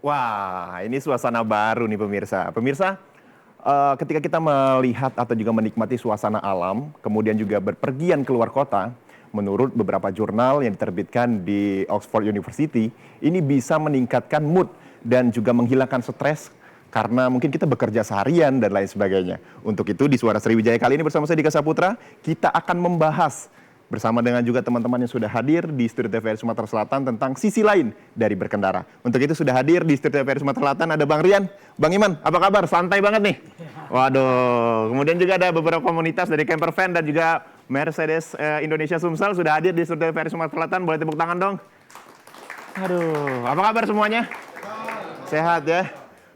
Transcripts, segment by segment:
Wah, ini suasana baru nih pemirsa. Pemirsa, ketika kita melihat atau juga menikmati suasana alam, kemudian juga berpergian keluar kota, menurut beberapa jurnal yang diterbitkan di Oxford University, ini bisa meningkatkan mood dan juga menghilangkan stres karena mungkin kita bekerja seharian dan lain sebagainya. Untuk itu di Suara Sriwijaya kali ini bersama saya Dika Saputra, kita akan membahas bersama dengan juga teman-teman yang sudah hadir di Studio TVRI Sumatera Selatan tentang sisi lain dari berkendara. Untuk itu sudah hadir di Studio TVRI Sumatera Selatan ada Bang Rian, Bang Iman, apa kabar? Santai banget nih. Waduh, kemudian juga ada beberapa komunitas dari Camper Van dan juga Mercedes Indonesia Sumsel sudah hadir di Studio TVRI Sumatera Selatan. Boleh tepuk tangan dong. Aduh, apa kabar semuanya? Sehat ya?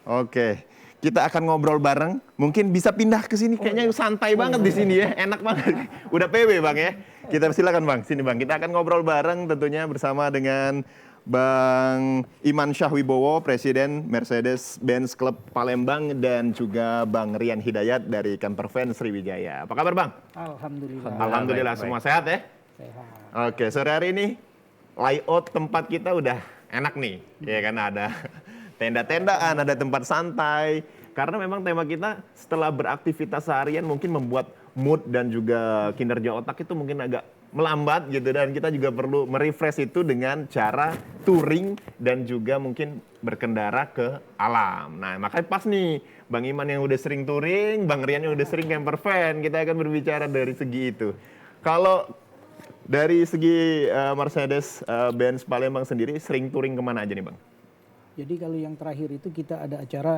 Oke. Kita akan ngobrol bareng. Mungkin bisa pindah ke sini. Kayaknya santai banget di sini ya. Enak banget. Udah PW Bang ya. Kita silakan Bang. Sini Bang. Kita akan ngobrol bareng tentunya bersama dengan Bang Iman Syahwibowo, Presiden Mercedes-Benz Club Palembang dan juga Bang Rian Hidayat dari Camper Van Sriwijaya. Apa kabar Bang? Alhamdulillah. Alhamdulillah. Semua sehat ya? Sehat. Oke, sore hari ini layout tempat kita udah enak nih. Ya kan ada tenda-tendaan, ada tempat santai. Karena memang tema kita setelah beraktivitas seharian mungkin membuat mood dan juga kinerja otak itu mungkin agak melambat gitu. Dan kita juga perlu merefresh itu dengan cara touring dan juga mungkin berkendara ke alam. Nah makanya pas nih Bang Iman yang udah sering touring, Bang Rian yang udah sering camper van. Kita akan berbicara dari segi itu. Kalau dari segi Mercedes-Benz Palembang sendiri sering touring kemana aja nih Bang? Jadi kalau yang terakhir itu kita ada acara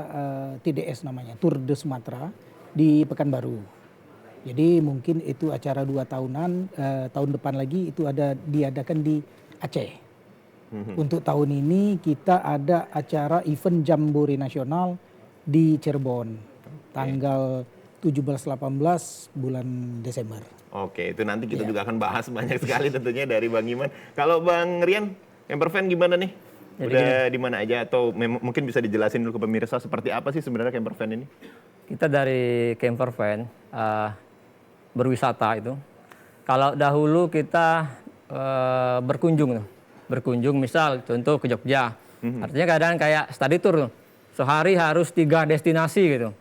TDS namanya, Tour de Sumatera di Pekanbaru. Jadi mungkin itu acara 2 tahunan, tahun depan lagi itu ada diadakan di Aceh. Untuk tahun ini kita ada acara event Jambore Nasional di Cirebon, tanggal 17-18 bulan Desember. Oke, itu nanti kita juga akan bahas banyak sekali tentunya dari Bang Iman. Kalau Bang Rian, camper van gimana nih? Udah di mana aja atau mungkin bisa dijelasin dulu ke pemirsa seperti apa sih sebenarnya camper van ini? Kita dari camper van berwisata itu. Kalau dahulu kita berkunjung misal contoh ke Jogja. Artinya kadang kayak study tour tuh. Sehari harus 3 destinasi gitu.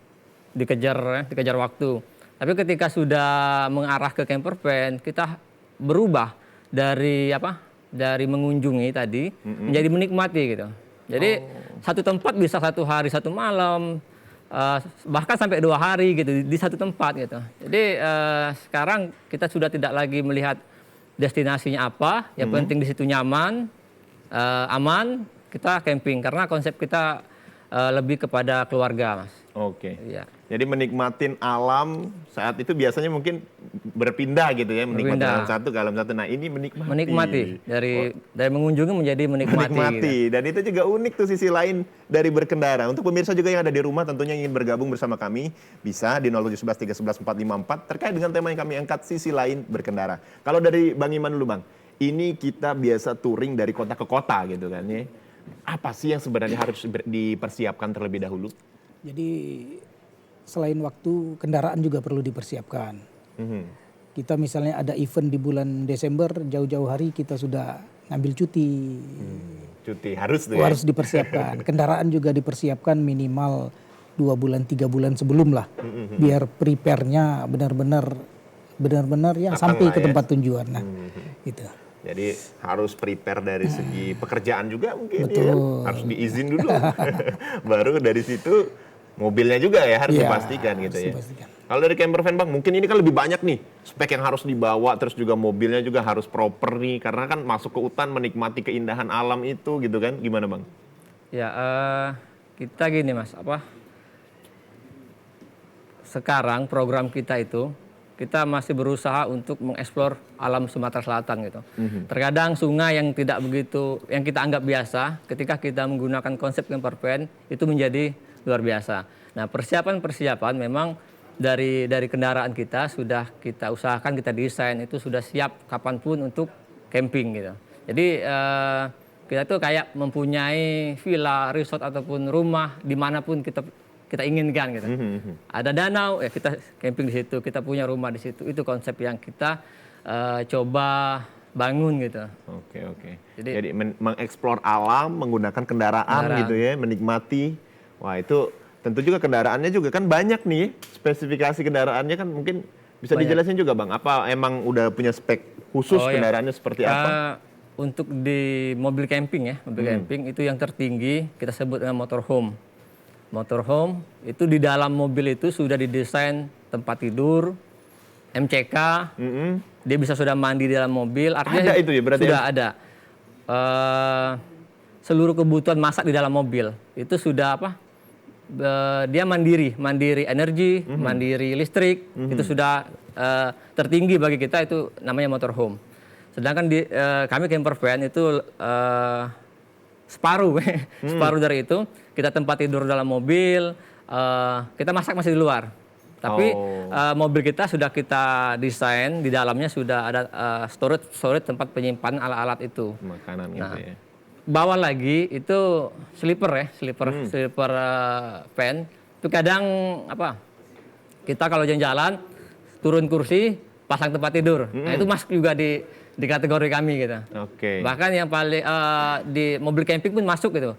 Dikejar waktu. Tapi ketika sudah mengarah ke camper van, kita berubah dari mengunjungi tadi menjadi menikmati gitu. Jadi satu tempat bisa 1 hari 1 malam, bahkan sampai 2 hari gitu di satu tempat gitu. Jadi sekarang kita sudah tidak lagi melihat destinasinya apa, yang penting di situ nyaman, aman, kita camping karena konsep kita lebih kepada keluarga, Mas. Oke. Iya. Jadi menikmatin alam saat itu biasanya mungkin berpindah gitu ya, menikmati alam satu ke alam satu. Nah ini Menikmati dari mengunjungi menjadi menikmati. Gitu. Dan itu juga unik tuh sisi lain dari berkendara. Untuk pemirsa juga yang ada di rumah tentunya ingin bergabung bersama kami bisa di 0711 311 454 terkait dengan tema yang kami angkat sisi lain berkendara. Kalau dari Bang Iman dulu Bang, ini kita biasa touring dari kota ke kota gitu kan ya. Apa sih yang sebenarnya harus dipersiapkan terlebih dahulu? Jadi selain waktu, kendaraan juga perlu dipersiapkan. Kita misalnya ada event di bulan Desember, jauh-jauh hari kita sudah ngambil cuti. Cuti harus tuh ya? Harus dipersiapkan. Kendaraan juga dipersiapkan minimal 2 bulan, 3 bulan sebelum lah. Biar prepare-nya benar-benar ya sampai ke tempat tujuan. Nah, gitu. Jadi harus prepare dari segi pekerjaan juga mungkin. Betul. Ya. Harus diizin dulu. Baru dari situ mobilnya juga ya harus dipastikan gitu ya. Kalau dari camper van Bang, mungkin ini kan lebih banyak nih spek yang harus dibawa, terus juga mobilnya juga harus proper nih, karena kan masuk ke hutan menikmati keindahan alam itu gitu kan, gimana Bang? Ya kita gini Mas, sekarang program kita itu kita masih berusaha untuk mengeksplor alam Sumatera Selatan gitu. Terkadang sungai yang tidak begitu, yang kita anggap biasa, ketika kita menggunakan konsep camper van itu menjadi luar biasa. Nah persiapan memang dari kendaraan kita sudah kita usahakan, kita desain itu sudah siap kapanpun untuk camping gitu. Jadi kita tuh kayak mempunyai villa, resort ataupun rumah dimanapun kita inginkan gitu. Ada danau ya kita camping di situ, kita punya rumah di situ. Itu konsep yang kita coba bangun gitu. Oke. Jadi- Jadi mengeksplor alam menggunakan kendaraan gitu ya, menikmati. Wah, itu tentu juga kendaraannya juga kan banyak nih. Spesifikasi kendaraannya kan mungkin bisa Banyak. dijelasin juga, Bang. Apa emang udah punya spek khusus Oh, iya. kendaraannya seperti apa? Untuk di mobil camping ya, mobil camping itu yang tertinggi kita sebut dengan motorhome. Motorhome itu di dalam mobil itu sudah didesain tempat tidur, MCK, dia bisa sudah mandi di dalam mobil. Artinya Ada itu ya berarti sudah ada. Seluruh kebutuhan masak di dalam mobil itu sudah apa? Dia mandiri energi, mandiri listrik, itu sudah tertinggi bagi kita, itu namanya motorhome. Sedangkan kami camper van itu separuh, separuh dari itu kita tempat tidur dalam mobil, kita masak masih di luar. Tapi mobil kita sudah kita desain di dalamnya sudah ada storage tempat penyimpanan alat-alat itu. Makanan gitu ya. Bawah lagi itu sleeper van. Itu kadang apa? Kita kalau jalan-jalan turun kursi, pasang tempat tidur. Nah, itu masuk juga di kategori kami gitu. Oke. Bahkan yang paling di mobil camping pun masuk gitu.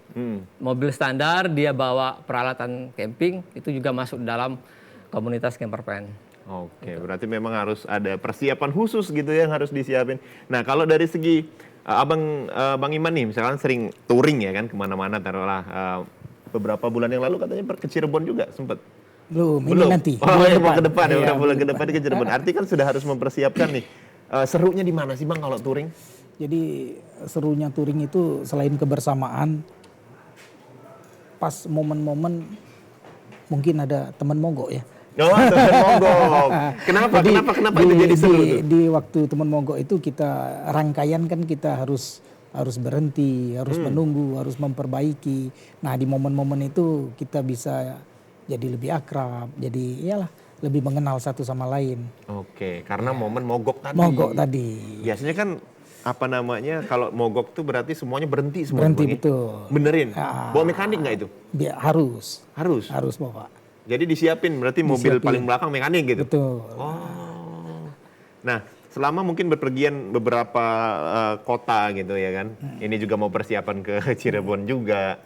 Mobil standar dia bawa peralatan camping itu juga masuk dalam komunitas camper van. Oke, berarti memang harus ada persiapan khusus gitu ya yang harus disiapin. Nah, kalau dari segi Bang Iman nih, misalkan sering touring ya kan kemana-mana, taruhlah beberapa bulan yang lalu katanya ke Cirebon juga sempat. Belum, ini nanti. Oh, bulan ya, depan. ke depan ya, Iya, udah bulan ke depan ke Cirebon. Arti kan sudah harus mempersiapkan nih. Serunya di mana sih Bang kalau touring? Jadi serunya touring itu selain kebersamaan, pas momen-momen mungkin ada teman mogok ya. Oh, teman mogok. Kenapa itu jadi seru tuh? Di waktu teman mogok itu kita rangkaian kan kita harus berhenti, harus menunggu, harus memperbaiki. Nah di momen-momen itu kita bisa jadi lebih akrab, jadi iyalah lebih mengenal satu sama lain. Oke, karena momen mogok tadi. Mogok tadi. Biasanya kan apa namanya kalau mogok tuh berarti semuanya berhenti semua. Berhenti, Bang, ya? betul. Benerin. Ya. Bawa mekanik nggak itu? Harus Harus. bawa. Jadi disiapin berarti mobil paling belakang mekanik gitu. Betul. Oh. Nah, selama mungkin berpergian beberapa kota gitu ya kan. Ini juga mau persiapan ke Cirebon juga.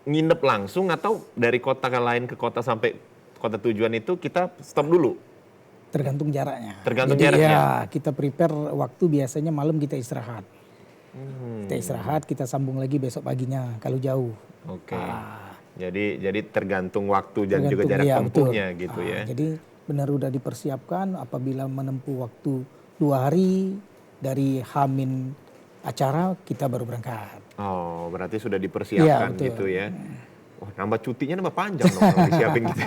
Nginep langsung atau dari kota ke lain ke kota sampai kota tujuan itu kita stop dulu? Tergantung jaraknya. Tergantung Jadi jaraknya. ya kita prepare waktu biasanya malam kita istirahat. Kita istirahat, kita sambung lagi besok paginya kalau jauh. Oke. Jadi tergantung waktu dan juga jarak iya, tempuhnya betul. gitu ya. Jadi benar udah dipersiapkan apabila menempuh waktu 2 hari dari Hamin acara kita baru berangkat. Oh, berarti sudah dipersiapkan Iya, betul. gitu ya. Wah, nambah cutinya nambah panjang dong kalau disiapin gitu.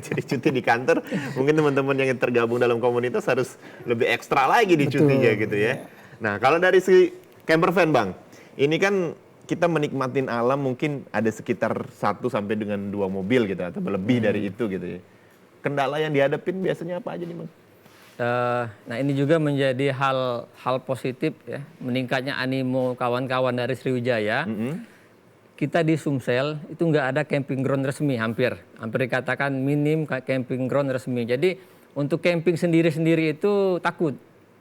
Jadi cuti di kantor, mungkin teman-teman yang tergabung dalam komunitas harus lebih ekstra lagi di Betul. cutinya gitu ya. Nah, kalau dari si camper van Bang, ini kan kita menikmatin alam mungkin ada sekitar 1 sampai dengan 2 mobil gitu atau lebih dari itu gitu ya. Kendala yang dihadapin biasanya apa aja nih Bang? Nah ini juga menjadi hal positif ya, meningkatnya animo kawan-kawan dari Sriwijaya. Kita di Sumsel itu nggak ada camping ground resmi, hampir dikatakan minim camping ground resmi. Jadi untuk camping sendiri-sendiri itu takut.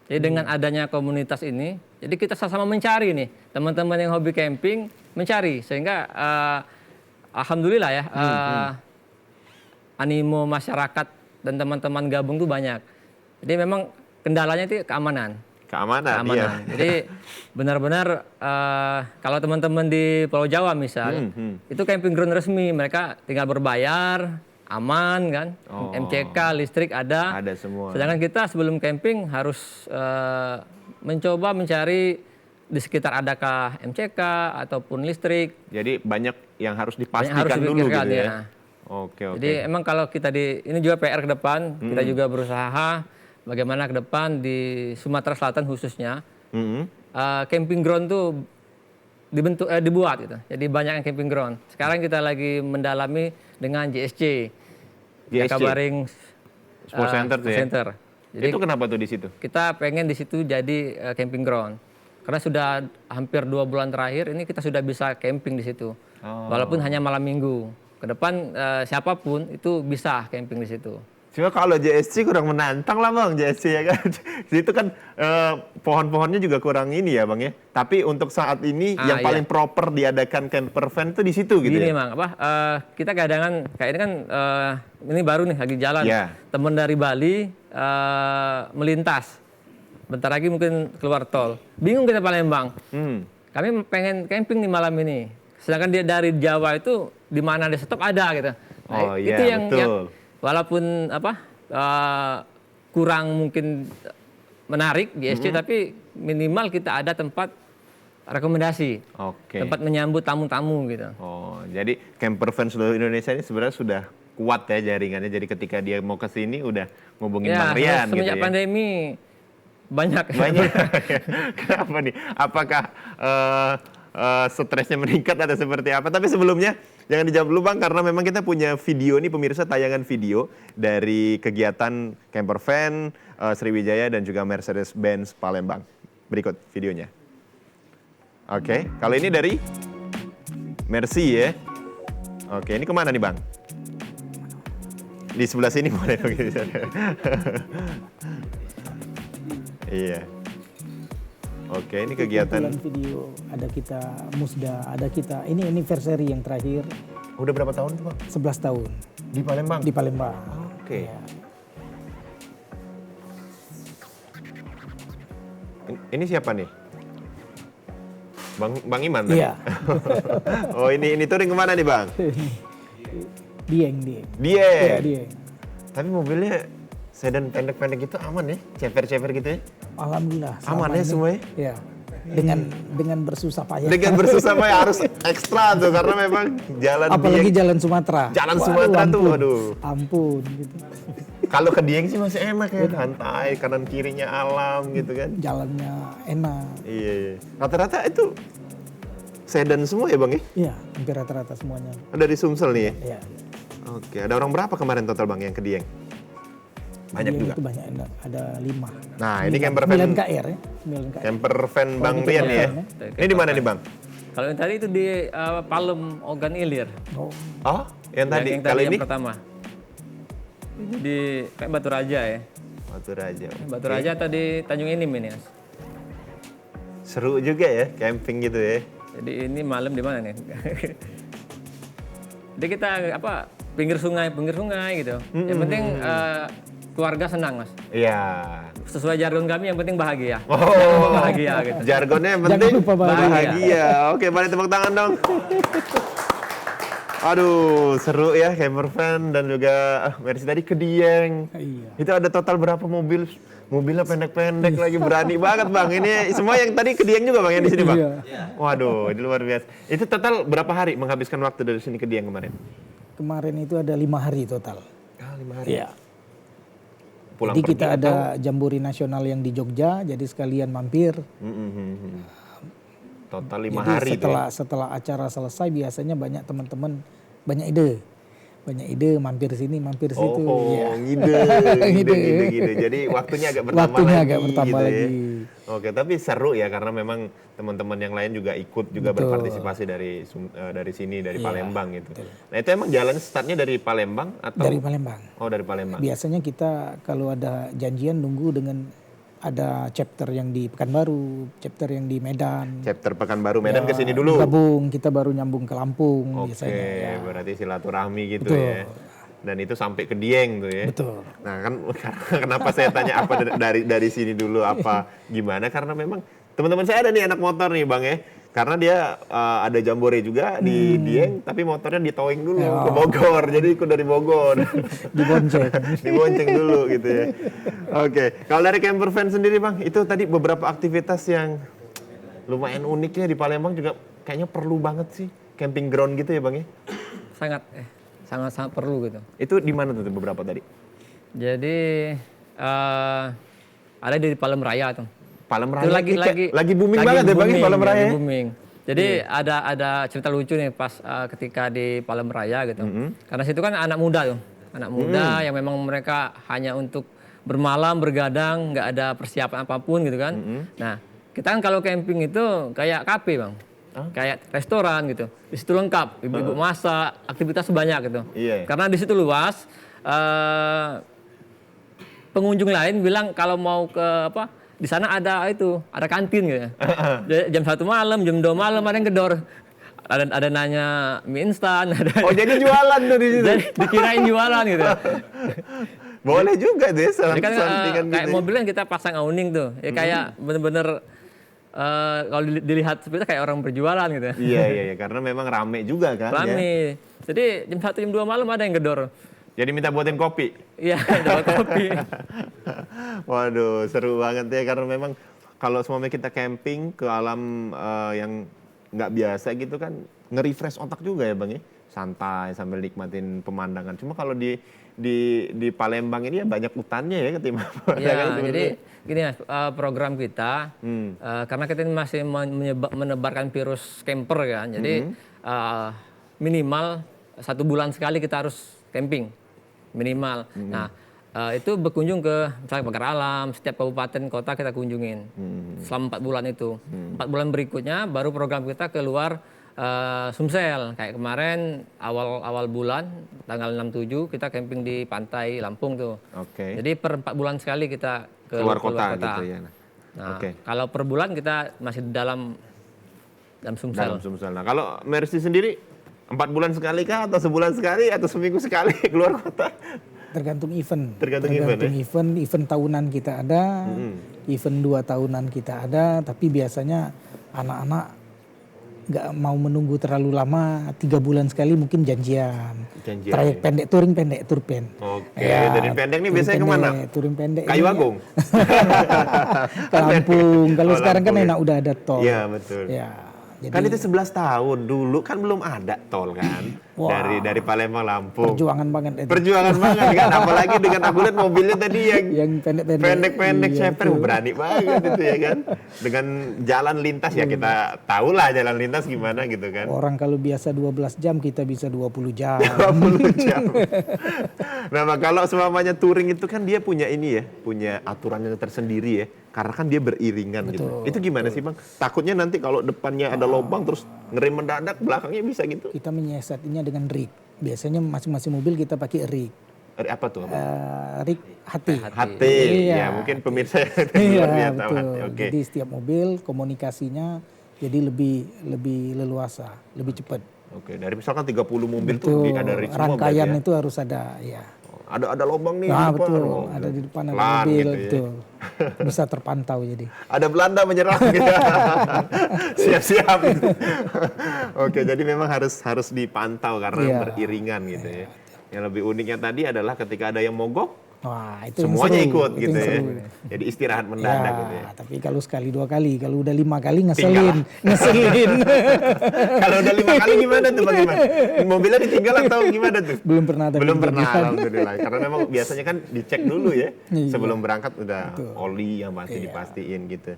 Jadi dengan adanya komunitas ini, jadi kita sama-sama mencari nih, teman-teman yang hobi camping mencari, sehingga alhamdulillah ya, animo masyarakat dan teman-teman gabung tuh banyak. Jadi memang kendalanya itu keamanan. Keamanan. Iya. Jadi benar-benar kalau teman-teman di Pulau Jawa misal, itu camping ground resmi, mereka tinggal berbayar, aman kan, MCK, listrik ada. Ada semua. Sedangkan kita sebelum camping harus mencoba mencari di sekitar adakah MCK ataupun listrik. Jadi banyak yang harus Banyak dipastikan dulu dipikirkan, gitu ya. ya. Oke. Jadi emang kalau kita ini juga PR ke depan, kita juga berusaha bagaimana ke depan di Sumatera Selatan khususnya, camping ground tuh dibuat gitu. Jadi banyak yang camping ground. Sekarang kita lagi mendalami dengan JSC, Jakabaring Sport Center tuh ya. Center. Jadi Itu kenapa tuh di situ? kita pengen di situ jadi camping ground. Karena sudah hampir 2 bulan terakhir ini kita sudah bisa camping di situ. Walaupun hanya malam minggu. Ke depan siapapun itu bisa camping di situ. Cuma kalau JSC kurang menantang lah Bang, JSC ya kan. Itu kan pohon-pohonnya juga kurang ini ya Bang ya. Tapi untuk saat ini yang iya. paling proper diadakan camper van itu di situ gitu Gini ya. Bang, kita kadang kayak ini kan ini baru nih lagi jalan. Iya. Temen dari Bali melintas. Bentar lagi mungkin keluar tol. Bingung kita Palembang. Kami pengen camping nih malam ini. Sedangkan dia dari Jawa itu di mana dia stop ada gitu. Nah, Oh iya, itu yang betul. walaupun kurang mungkin menarik JSC, tapi minimal kita ada tempat rekomendasi, Oke. tempat menyambut tamu-tamu gitu. Oh, jadi camper van seluruh Indonesia ini sebenarnya sudah kuat ya jaringannya. Jadi ketika dia mau ke sini udah ngubungin Bang Rian gitu semenjak ya. pandemi banyak. Banyak. Kenapa nih? Apakah stresnya meningkat atau seperti apa? Tapi sebelumnya jangan dijawab dulu Bang, karena memang kita punya video nih pemirsa, tayangan video dari kegiatan camper van Sriwijaya dan juga Mercedes-Benz Palembang. Berikut videonya. Oke, kalau ini dari Mercy ya. Oke, ini kemana nih Bang? Di sebelah sini boleh dong. Iya. Oke, ini kegiatan. Kumpulan video ada kita Musda, ada kita ini anniversary yang terakhir Udah berapa tahun tuh Bang? 11 tahun Di Palembang? di Palembang. Oke. Ya. Ini siapa nih? Bang Iman tadi? Iya. Oh ini touring kemana nih Bang? Dieng. Dia. Iya, Dieng. Tapi mobilnya sedan pendek-pendek gitu aman ya? Ceper-ceper gitu ya? Alhamdulillah. Aman selama ya ini, semuanya? Ya. Dengan bersusah payah. Dengan bersusah payah harus ekstra tuh karena memang jalan Apalagi Dieng. jalan Sumatera. Jalan Waduh, Sumatera tuh, ampun. waduh. Ampun gitu. Kalau ke Dieng sih masih enak ya, santai, kanan kirinya alam gitu kan. Jalannya enak. Iya. Rata-rata itu sedan semua ya Bang ya? Iya, hampir rata-rata semuanya. Dari Sumsel nih ya? Iya. Oke, ada orang berapa kemarin total Bang yang ke Dieng? Banyak Dieng juga. Itu banyak, ada 5. Nah, ini camper van 9 KR ya. 9 KR. camper van Bang itu Rian nih ya. camper van Ini di mana nih Bang? Kalau yang tadi itu di Palem Ogan Ilir. Oh, Oh, yang tadi. Yang Kalau yang ini pertama. Ini di kayak Batu Raja ya. Batu Raja. Batu Raja atau di Tanjung Inim ini, Mas. Seru juga ya camping gitu ya. Jadi ini malam di mana nih? Jadi kita pinggir sungai gitu. Yang penting keluarga senang, Mas. Iya. Sesuai jargon kami yang penting bahagia. Oh, Bahagia gitu. jargonnya yang Jangan penting lupa bahagia. Oke, mari tepuk tangan dong. Aduh, seru ya camper van dan juga Mercy tadi ke Dieng. iya. Itu ada total berapa mobil? Mobilnya pendek-pendek lagi, berani banget Bang. Ini semua yang tadi ke Dieng juga Bang yang di sini Bang. Iya. Waduh, ini luar biasa. Itu total berapa hari menghabiskan waktu dari sini ke Dieng kemarin? Kemarin itu ada 5 hari total. 5 hari. Iya. Pulang Jadi pergi kita atau- ada jambori nasional yang di Jogja, jadi sekalian mampir. Total 5 Jadi hari tuh ya? setelah acara selesai biasanya banyak teman-teman banyak ide mampir sini mampir situ. Oh, Ya. ngide. Jadi waktunya agak bertambah Waktunya lagi. agak bertambah gitu ya. lagi. Oke, tapi seru ya karena memang teman-teman yang lain juga ikut juga Betul. berpartisipasi dari sini dari Iya, Palembang gitu. Nah itu emang jalan startnya dari Palembang atau? Dari Palembang. Oh dari Palembang. Biasanya kita kalau ada janjian nunggu dengan ada chapter yang di Pekanbaru, chapter yang di Medan. Chapter Pekanbaru Medan Ya, ke sini dulu. Gabung, kita baru nyambung ke Lampung Oke, biasanya. Ya. berarti silaturahmi gitu Betul. ya. Dan itu sampai ke Dieng tuh ya. Betul. Nah kan kenapa saya tanya apa dari sini dulu apa gimana? Karena memang teman-teman saya ada nih anak motor nih Bang ya. Karena dia ada jambore juga di Dieng, tapi motornya ditowing dulu ke Bogor. Jadi ikut dari Bogor. Dibonceng. Dibonceng dulu gitu ya. Oke, kalau dari camper van sendiri Bang, itu tadi beberapa aktivitas yang lumayan uniknya di Palembang juga kayaknya perlu banget sih. Camping ground gitu ya Bang ya. Sangat perlu gitu. Itu di mana tuh beberapa tadi? Jadi ada di Palem Raya tuh. Palem Itu Raya lagi booming banget ya Bang ya, Palem Raya. lagi booming. Jadi ada cerita lucu nih pas ketika di Palem Raya gitu. Karena situ kan anak muda tuh. Anak muda yang memang mereka hanya untuk bermalam, bergadang, nggak ada persiapan apapun gitu kan. Nah, kita kan kalau camping itu kayak kafe Bang. Kayak restoran gitu. Di situ lengkap, ibu-ibu masak, aktivitas banyak gitu. Iya. Karena di situ luas, pengunjung lain bilang kalau mau ke apa di sana ada kantin gitu. Jam 1 malam, jam 2 malam ada yang gedor. Ada nanya mie instan, ada. Oh, jadi jualan tuh di situ. Jadi dikirain jualan gitu. Boleh juga deh Jadi kan sampingan kayak gitu. mobil kan kita pasang awning tuh. Ya kayak bener-bener kalau dilihat seperti itu kayak orang berjualan gitu. Iya, karena memang rame juga kan. Ya. Rame. Jadi jam 1 jam 2 malam ada yang gedor. Jadi minta buatin kopi. Iya, dapat kopi. Waduh, seru banget ya karena memang kalau semuanya kita camping ke alam yang nggak biasa gitu kan nge-refresh otak juga ya Bang ya. Santai sambil nikmatin pemandangan. Cuma kalau di Palembang ini ya banyak hutannya ya ketimbang. Iya, jadi gini Mas, program kita karena kita ini masih menebarkan virus camper kan. Jadi minimal 1 bulan sekali kita harus camping. Minimal. Nah, itu berkunjung ke misalnya pagar alam, setiap kabupaten kota kita kunjungin selama 4 bulan itu. 4 bulan berikutnya baru program kita keluar Sumsel. Kayak kemarin awal bulan tanggal 6-7 kita camping di pantai Lampung tuh. Oke. Jadi per 4 bulan sekali kita Keluar kota gitu ya. Nah, kalau per bulan kita masih dalam Sumsel. Dalam Sumsel. Nah, kalau Mercy sendiri 4 bulan sekali kah atau sebulan sekali atau seminggu sekali keluar kota? Tergantung event. Tergantung event, ya? Event tahunan kita ada, event 2 tahunan kita ada, tapi biasanya anak-anak nggak mau menunggu terlalu lama, 3 bulan sekali mungkin janjian. Trayek pendek, touring pendek, tour pen. Oke, dari pendek nih biasanya kemana? Touring pendek. Kayu ini Agung? ke Lampung. Kalau Oh, sekarang kan Lampung, ya. enak udah ada tol. Iya, betul. Ya, jadi Kan itu 11 tahun dulu kan belum ada tol kan. Wah. Dari Palembang Lampung. perjuangan banget itu. Perjuangan banget kan, apalagi dengan aku lihat mobilnya tadi yang pendek-pendek. pendek Iya, ceper, betul. berani banget itu ya kan. Dengan jalan lintas ya kita tahulah jalan lintas gimana gitu kan. Orang kalau biasa 12 jam kita bisa 20 jam. 20 jam. Nah, kalau semuanya touring itu kan dia punya ini ya, punya aturannya tersendiri ya. Karena kan dia beriringan gitu. Itu gimana sih Bang? Takutnya nanti kalau depannya ada lubang terus ngerem mendadak, belakangnya bisa gitu. Kita menyiasatinya dengan rig. Biasanya masing-masing mobil kita pakai rig. Apa tuh? Rig HT. HT, Iya. ya mungkin pemirsa yang Iya, luar biasa tahu betul. HT. Oke. Jadi setiap mobil komunikasinya jadi lebih leluasa, lebih cepat. Oke, dari misalkan 30 mobil tuh Betul. ada rig semua Rangkaian berarti ya? itu harus ada, ya. Ada lobang nih Nah, di depan. betul. Oh, Ada di depan ada pelan mobil, gitu ya. betul. Bisa terpantau jadi. Ada Belanda menyerang gitu. Siap-siap. Oke, jadi memang harus dipantau karena Iya. beriringan gitu ya. Yang lebih uniknya tadi adalah ketika ada yang mogok, Wah, itu yang semuanya seru. ikut Itu gitu yang ya. seru. Jadi istirahat mendadak Ya, gitu ya. tapi kalau sekali 2 kali, kalau udah 5 kali ngeselin. Kalau udah 5 kali gimana tuh bagaimana? Mobilnya ditinggal atau gimana tuh? Belum pernah tapi Belum pernah, kejadian. alhamdulillah. Karena memang biasanya kan dicek dulu ya. Iya. Sebelum berangkat udah oli yang pasti dipastiin gitu.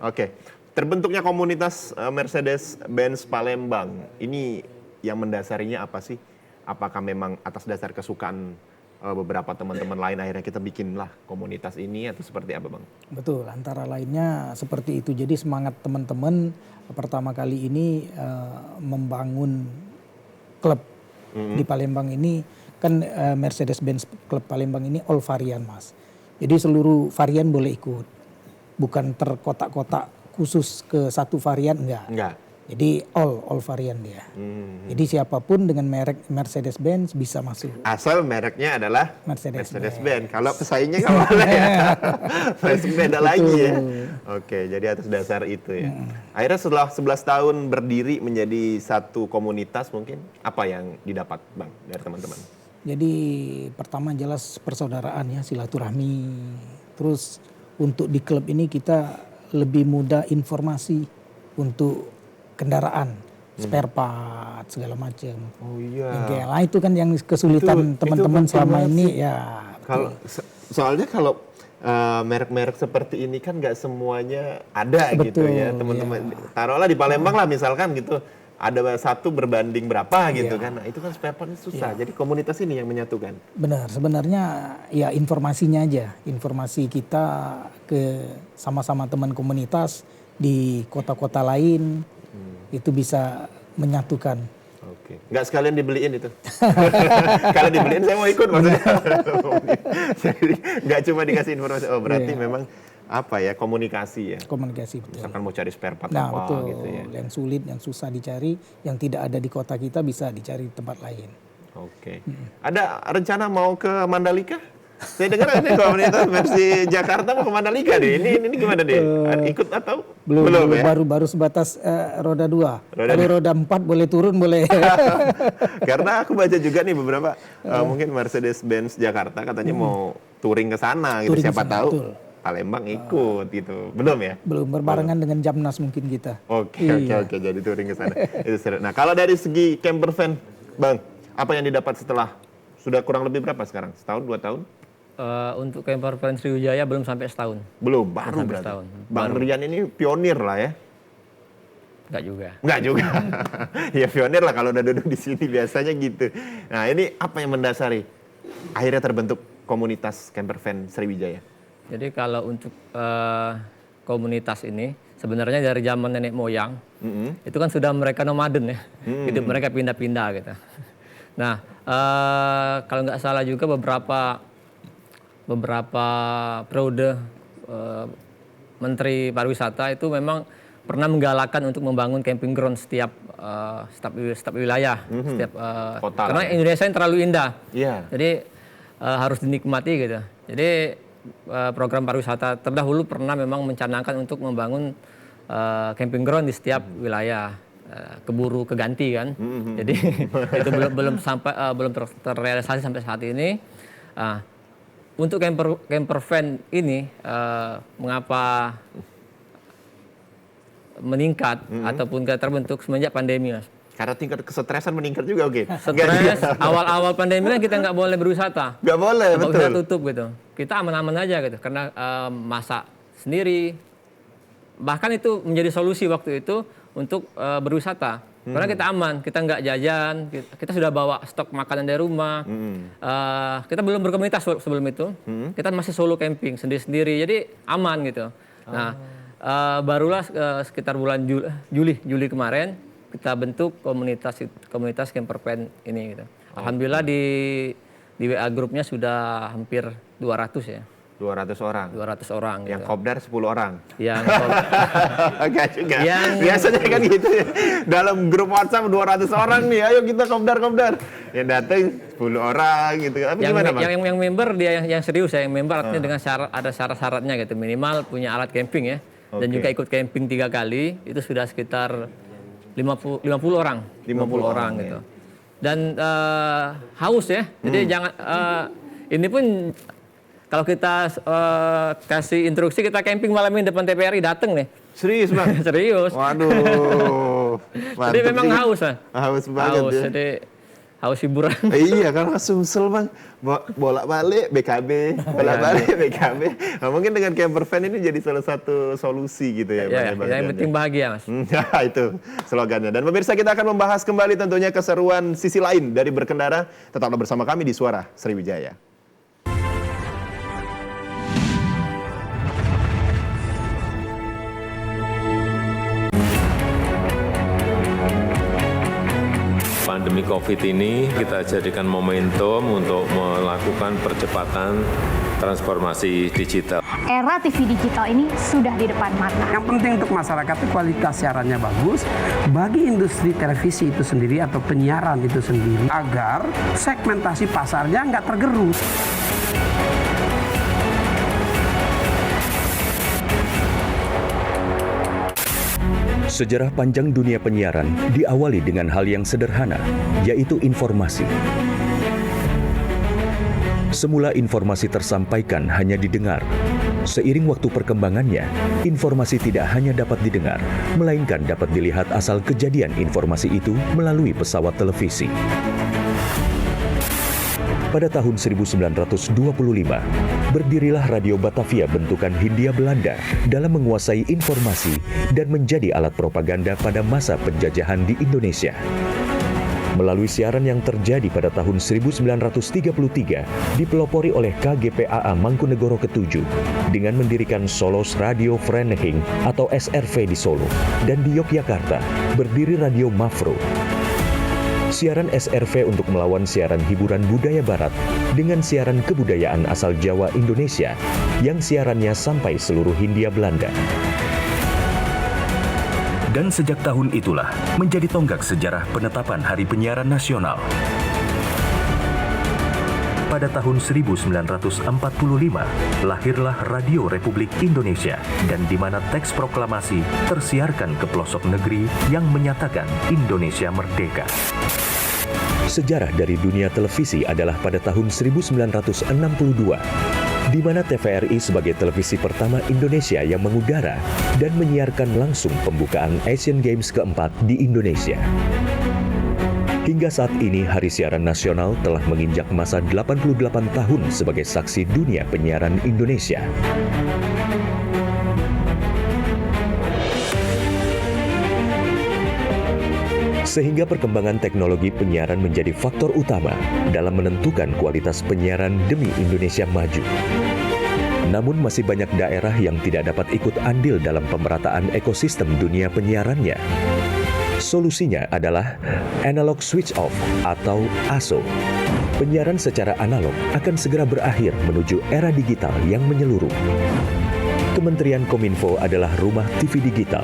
Oke, terbentuknya komunitas Mercedes-Benz Palembang. Ini yang mendasarinya apa sih? Apakah memang atas dasar kesukaan beberapa teman-teman lain akhirnya kita bikinlah komunitas ini atau seperti apa Bang? Betul, antara lainnya seperti itu. Jadi semangat teman-teman pertama kali ini membangun klub di Palembang ini kan Mercedes-Benz Klub Palembang ini all varian Mas. Jadi seluruh varian boleh ikut. Bukan terkotak-kotak khusus ke satu varian enggak. Enggak. Jadi all varian dia. Jadi siapapun dengan merek Mercedes-Benz bisa masuk. Asal mereknya adalah Mercedes-Benz. Mercedes-Benz. Kalau pesaingnya nggak boleh ya. Pasti beda lagi ya. Oke, jadi atas dasar itu ya. Akhirnya setelah 11 tahun berdiri menjadi satu komunitas mungkin, apa yang didapat Bang dari teman-teman? Jadi pertama jelas persaudaraan ya, silaturahmi. Terus untuk di klub ini kita lebih mudah informasi untuk kendaraan, spare part segala macam. Oh iya. Nah, itu kan yang kesulitan Itu teman-teman betul selama banget ini sih. ya. Kalau soalnya kalau merek-merek seperti ini kan nggak semuanya ada gitu Betul, ya teman-teman. Taruhlah di Palembang lah misalkan gitu. Ada satu berbanding berapa gitu kan. Nah, itu kan spare part susah. Jadi komunitas ini yang menyatukan. Benar, sebenarnya ya informasinya aja. Informasi kita ke sama-sama teman komunitas di kota-kota lain itu bisa menyatukan. Oke, nggak sekalian dibeliin itu. Kalau dibeliin saya mau ikut maksudnya. Jadi nggak cuma dikasih informasi. Oh berarti memang apa ya, komunikasi ya. Komunikasi, betul. Misalkan mau cari spare part Nah, apa betul. gitu ya. Yang sulit, yang susah dicari, yang tidak ada di kota kita bisa dicari di tempat lain. Oke. Ada rencana mau ke Mandalika? Saya dengar ini komunitas versi Jakarta mau ke Mandalika deh. Ini gimana deh? Ikut atau Belum ya? baru sebatas roda 2. Kalau roda 4 boleh turun, boleh. Karena aku baca juga nih beberapa mungkin Mercedes-Benz Jakarta katanya mau touring ke sana gitu. Touring Siapa ke sana, tahu betul. Palembang ikut gitu. Belum ya? Belum, berbarengan dengan Jamnas mungkin kita. Oke, jadi touring ke sana. Itu seru. Nah, kalau dari segi camper van, Bang, apa yang didapat setelah sudah kurang lebih berapa sekarang? Setahun, 2 tahun? Untuk camper van Sriwijaya belum sampai setahun. Belum, baru Sampai berarti. setahun. Bang Rian ini pionir lah ya. Enggak juga. Enggak juga. Ya pionir lah kalau udah duduk di sini biasanya gitu. Nah, ini apa yang mendasari akhirnya terbentuk komunitas camper van Sriwijaya? Jadi kalau untuk komunitas ini sebenarnya dari zaman nenek moyang itu kan sudah mereka nomaden ya, hidup mereka pindah-pindah gitu. Nah kalau nggak salah juga beberapa periode Menteri Pariwisata itu memang pernah menggalakkan untuk membangun camping ground setiap wilayah, setiap Kota karena lah ya. Indonesia yang terlalu indah. Iya. Jadi harus dinikmati gitu. Jadi program pariwisata terdahulu pernah memang mencanangkan untuk membangun camping ground di setiap wilayah. Keburu keganti kan. Jadi itu belum terrealisasi sampai saat ini. Untuk camper van ini mengapa meningkat ataupun terbentuk semenjak pandemi, Mas? Karena tingkat kesetresan meningkat juga, oke. Stres awal-awal pandemi kan kita nggak boleh berwisata. Nggak boleh, Nggak betul. bisa tutup gitu. Kita aman-aman aja gitu karena masak sendiri. Bahkan itu menjadi solusi waktu itu untuk berwisata. Karena kita aman, kita nggak jajan, kita sudah bawa stok makanan dari rumah. Kita belum berkomunitas sebelum itu. Kita masih solo camping sendiri-sendiri, jadi aman gitu. Nah, barulah sekitar bulan Juli kemarin kita bentuk komunitas camper van ini gitu. Alhamdulillah di WA grupnya sudah hampir 200 ya. 200 orang. 200 orang Yang gitu. kopdar 10 orang. Yang Enggak juga. Yang- Biasanya kan gitu ya. Dalam grup WhatsApp 200 orang nih, ayo kita kopdar. Yang datang 10 orang gitu. Tapi gimana, Bang? yang member dia yang serius ya, yang member artinya dengan ada syarat-syaratnya gitu, minimal punya alat camping ya, dan Oke. juga ikut camping 3 kali, itu sudah sekitar 50 orang, 50 orang orang, gitu. Dan haus ya, jadi jangan ini pun kalau kita kasih instruksi kita camping malam ini depan TPRI, dateng nih. Serius, Bang? Serius. Waduh. Jadi Mantep memang juga. haus lah. Haus banget Haus, ya. jadi haus hiburan. Iya, karena Sumsel, Bang. Bolak-balik BKB, bolak-balik BKB. Nah, mungkin dengan camper van ini jadi salah satu solusi gitu ya, Ya, Bang yang Jan, penting ya. bahagia, Mas. Ya, itu slogannya. Dan pemirsa, kita akan membahas kembali tentunya keseruan sisi lain dari berkendara. Tetaplah bersama kami di Suara Sriwijaya. Pandemi COVID ini kita jadikan momentum untuk melakukan percepatan transformasi digital. Era TV digital ini sudah di depan mata. Yang penting untuk masyarakat itu kualitas siarannya bagus. Bagi industri televisi itu sendiri atau penyiaran itu sendiri, agar segmentasi pasarnya nggak tergerus. Sejarah panjang dunia penyiaran diawali dengan hal yang sederhana, yaitu informasi. Semula informasi tersampaikan hanya didengar. Seiring waktu perkembangannya, informasi tidak hanya dapat didengar, melainkan dapat dilihat asal kejadian informasi itu melalui pesawat televisi. Pada tahun 1925, berdirilah Radio Batavia bentukan Hindia Belanda dalam menguasai informasi dan menjadi alat propaganda pada masa penjajahan di Indonesia. Melalui siaran yang terjadi pada tahun 1933, dipelopori oleh KGPAA Mangkunegoro ke-7 dengan mendirikan Solos Radio Vereniging atau SRV di Solo, dan di Yogyakarta berdiri Radio Mafro. Siaran SRV untuk melawan siaran hiburan budaya barat dengan siaran kebudayaan asal Jawa Indonesia yang siarannya sampai seluruh Hindia Belanda. Dan sejak tahun itulah menjadi tonggak sejarah penetapan Hari Penyiaran Nasional. Pada tahun 1945, lahirlah Radio Republik Indonesia dan di mana teks proklamasi tersiarkan ke pelosok negeri yang menyatakan Indonesia merdeka. Sejarah dari dunia televisi adalah pada tahun 1962, di mana TVRI sebagai televisi pertama Indonesia yang mengudara dan menyiarkan langsung pembukaan Asian Games keempat di Indonesia. Hingga saat ini, Hari Siaran Nasional telah menginjak masa 88 tahun sebagai saksi dunia penyiaran Indonesia. Sehingga perkembangan teknologi penyiaran menjadi faktor utama dalam menentukan kualitas penyiaran demi Indonesia maju. Namun masih banyak daerah yang tidak dapat ikut andil dalam pemerataan ekosistem dunia penyiarannya. Solusinya adalah analog switch off atau ASO. Penyiaran secara analog akan segera berakhir menuju era digital yang menyeluruh. Kementerian Kominfo adalah rumah TV digital.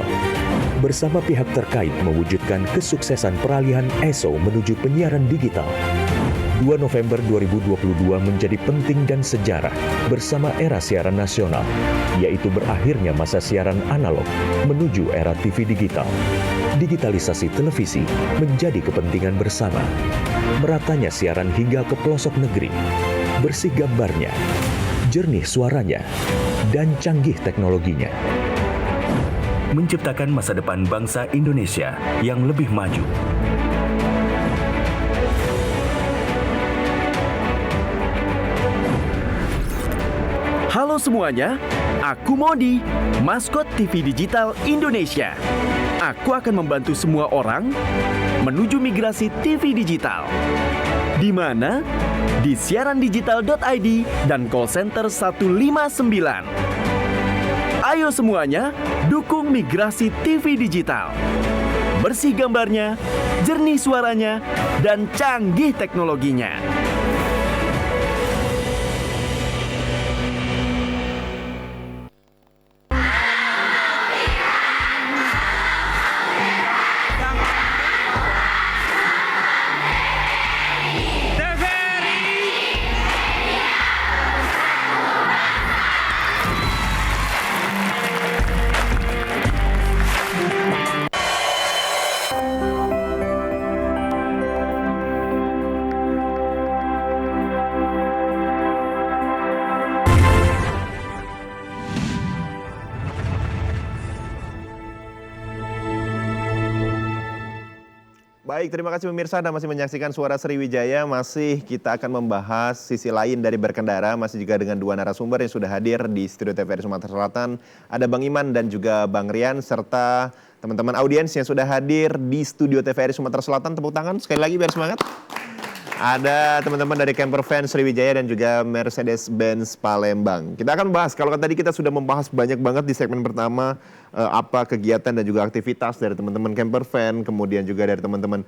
Bersama pihak terkait mewujudkan kesuksesan peralihan ESO menuju penyiaran digital. 2 November 2022 menjadi penting dan sejarah bersama era siaran nasional, yaitu berakhirnya masa siaran analog menuju era TV digital. Digitalisasi televisi menjadi kepentingan bersama. Meratanya siaran hingga ke pelosok negeri. Bersih gambarnya, jernih suaranya, dan canggih teknologinya. Menciptakan masa depan bangsa Indonesia yang lebih maju. Halo semuanya, aku Modi, maskot TV Digital Indonesia. Aku akan membantu semua orang menuju migrasi TV digital. Di mana? Di siarandigital.id dan call center 159. Ayo semuanya, dukung migrasi TV digital. Bersih gambarnya, jernih suaranya, dan canggih teknologinya. Baik, terima kasih pemirsa Anda masih menyaksikan Suara Sriwijaya. Masih kita akan membahas sisi lain dari berkendara, masih juga dengan dua narasumber yang sudah hadir di studio TVRI Sumatera Selatan. Ada Bang Iman dan juga Bang Rian, serta teman-teman audiens yang sudah hadir di studio TVRI Sumatera Selatan. Tepuk tangan sekali lagi biar semangat. Ada teman-teman dari Campervan Sriwijaya dan juga Mercedes-Benz Palembang. Kita akan bahas, kalau tadi kita sudah membahas banyak banget di segmen pertama, apa kegiatan dan juga aktivitas dari teman-teman Campervan, kemudian juga dari teman-teman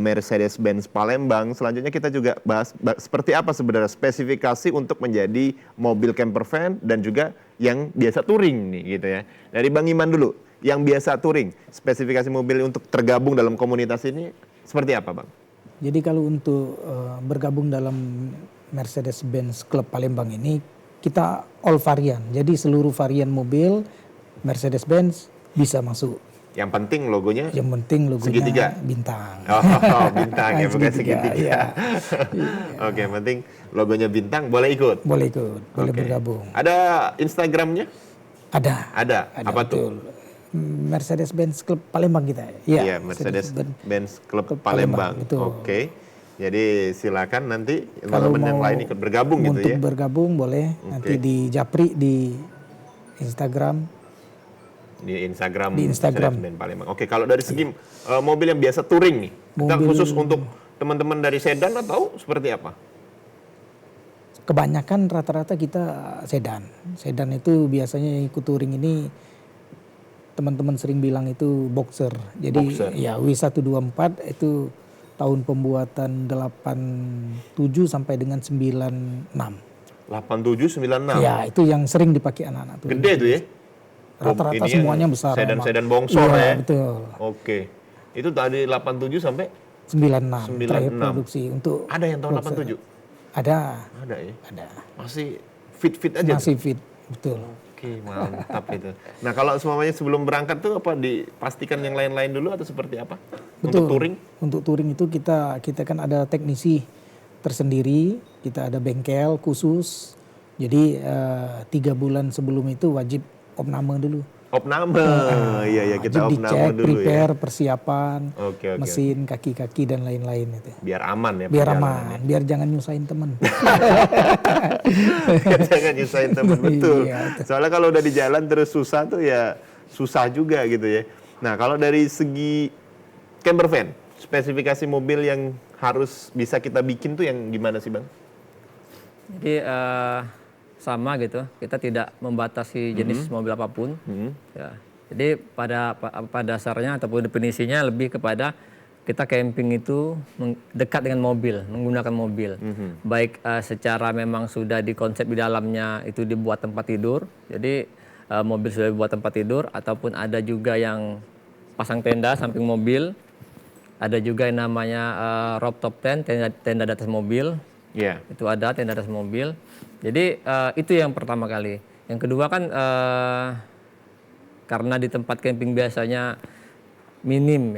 Mercedes-Benz Palembang. Selanjutnya kita juga bahas seperti apa sebenarnya spesifikasi untuk menjadi mobil Campervan dan juga yang biasa touring nih gitu ya. Dari Bang Iman dulu, yang biasa touring, spesifikasi mobil untuk tergabung dalam komunitas ini seperti apa Bang? Jadi kalau untuk bergabung dalam Mercedes-Benz Club Palembang ini, kita all varian. Jadi seluruh varian mobil Mercedes-Benz bisa masuk. Yang penting logonya? Yang penting logonya segitiga? Bintang. Oh, bintang ya, bukan segitiga. Iya. Oke, yang penting logonya bintang, boleh ikut? Boleh ikut, boleh bergabung. Ada Instagramnya? Ada. Apa betul. tuh? Mercedes-Benz Club Palembang kita. Iya, Mercedes-Benz Club Palembang. Oke. Jadi silakan nanti teman-teman yang lain ikut bergabung gitu ya. Untuk bergabung boleh nanti di Japri di Instagram. Di Instagram. Mercedes-Benz Palembang. Oke, kalau dari segi mobil yang biasa touring nih, kita khusus untuk teman-teman dari sedan atau seperti apa? Kebanyakan rata-rata kita sedan. Sedan itu biasanya yang ikut touring ini teman-teman sering bilang itu boxer. Jadi ya W124 itu tahun pembuatan 87 sampai dengan 96. 87, 96. Ya, itu yang sering dipakai anak-anak tuh. Gede tuh ya? Rata-rata Ini semuanya yang besar. Sedan-sedan bongsor Iya, ya? betul. Oke. Itu tadi 87 sampai 96 terakhir 96. produksi untuk ada yang tahun Boxer. 87? Ada. Ada ya? Ada. Masih fit-fit aja? Masih fit, betul. Oke, mantap itu. Nah, kalau semuanya sebelum berangkat tuh apa dipastikan yang lain-lain dulu atau seperti apa? Untuk touring? Untuk touring itu kita kan ada teknisi tersendiri, kita ada bengkel khusus. Jadi 3 bulan sebelum itu wajib opname dulu. Opname, iya kita Wajib opname dicek, dulu prepare, ya. persiapan, Oke. mesin, kaki-kaki dan lain-lain itu. Biar aman ya. Biar perjalanannya. aman, biar jangan nyusahin temen. Biar jangan nyusahin teman, betul. Iya, betul. Soalnya kalau udah di jalan terus susah tuh ya susah juga gitu ya. Nah, kalau dari segi camper van, spesifikasi mobil yang harus bisa kita bikin tuh yang gimana sih, Bang? Jadi sama gitu, kita tidak membatasi jenis mobil apapun. Ya. Jadi pada dasarnya ataupun definisinya lebih kepada kita camping itu dekat dengan mobil, menggunakan mobil. Baik secara memang sudah dikonsep di dalamnya itu dibuat tempat tidur, jadi mobil sudah dibuat tempat tidur, ataupun ada juga yang pasang tenda samping mobil, ada juga yang namanya rooftop tent, tenda di atas mobil. Iya. Itu ada tenda atas mobil. Jadi itu yang pertama kali. Yang kedua kan karena di tempat camping biasanya minim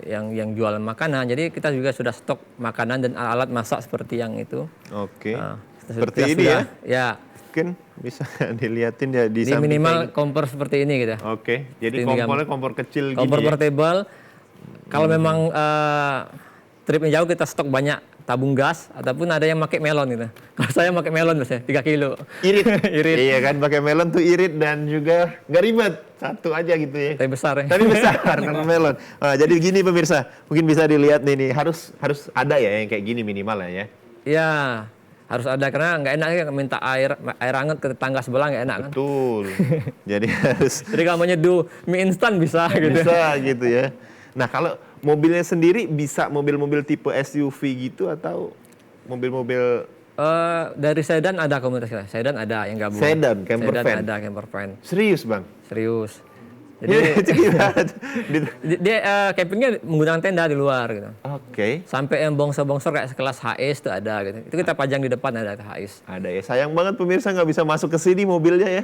yang jualan makanan. Jadi kita juga sudah stok makanan dan alat masak seperti yang itu. Oke. Kita Seperti kita ini ya? Ya. Mungkin bisa dilihatin ya di Jadi samping minimal kayak- kompor seperti ini gitu. Oke. Jadi Ini kompornya kompor kecil Kompor gini ya? portable. Kalau memang tripnya jauh kita stok banyak tabung gas ataupun ada yang pakai melon gitu. Kalau saya pakai melon biasanya 3 kilo. Irit. Irit. Iya kan, pakai melon tuh irit dan juga nggak ribet. Satu aja gitu ya. Tapi besar ya. Tapi besar karena melon. Jadi gini pemirsa, mungkin bisa dilihat nih harus ada ya yang kayak gini minimal ya. Iya, harus ada karena nggak enak ya minta air hangat ke tetangga sebelah nggak enak kan. Betul. Jadi harus Jadi kalau mau nyeduh mie instan bisa gitu. bisa gitu ya. Nah, kalau mobilnya sendiri bisa mobil-mobil tipe SUV gitu atau mobil-mobil Dari sedan ada komunitas kita. Sedan ada yang gabung. Sedan, camper Sedan van. ada camper van. serius, Bang? Serius. Jadi Jadi dia campingnya menggunakan tenda di luar gitu. Oke. Sampai yang bongsor-bongsor kayak sekelas HIS itu ada gitu. Itu kita pajang di depan ada HIS. Ada ya. Sayang banget pemirsa nggak bisa masuk ke sini mobilnya ya.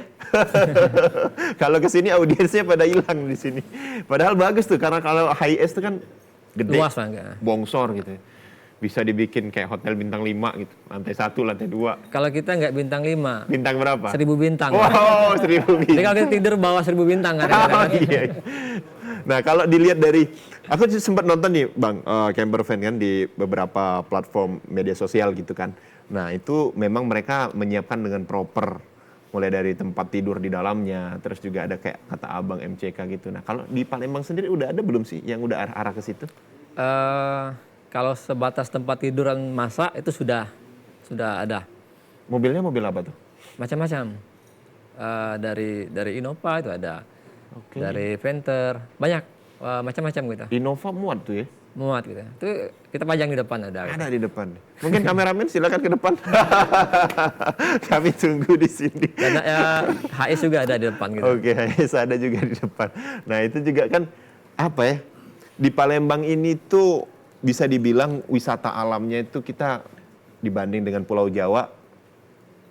Kalau ke sini audiensnya pada hilang di sini. Padahal bagus tuh karena kalau high-S itu kan gede. Luas Bang. Bongsor gitu. Bisa dibikin kayak hotel bintang 5 gitu. Lantai 1, lantai 2. Kalau kita nggak bintang 5, Bintang berapa? 1000 bintang. Wow, 1000 Jadi bintang. kalau kita tidur bawah 1000 bintang kan. Oh, iya. Nah, kalau dilihat dari aku sempat nonton nih, Bang, camper van kan di beberapa platform media sosial gitu kan. Nah, itu memang mereka menyiapkan dengan proper, mulai dari tempat tidur di dalamnya, terus juga ada kayak kata Abang MCK gitu. Nah, kalau di Palembang sendiri udah ada belum sih yang udah arah ke situ? Kalau sebatas tempat tiduran masak itu sudah ada Mobilnya mobil apa tuh? macam-macam. Dari Innova itu ada, dari Venter banyak macam-macam gitu. Innova muat tuh ya? Muat gitu. Itu kita pajang di depan ada. Gitu. Ada di depan. Mungkin kameramen silakan ke depan. Kami tunggu di sini. Dan HIS juga ada di depan gitu. Oke, HIS ada juga di depan. Nah, itu juga kan apa ya? Di Palembang ini tuh bisa dibilang wisata alamnya itu kita dibanding dengan Pulau Jawa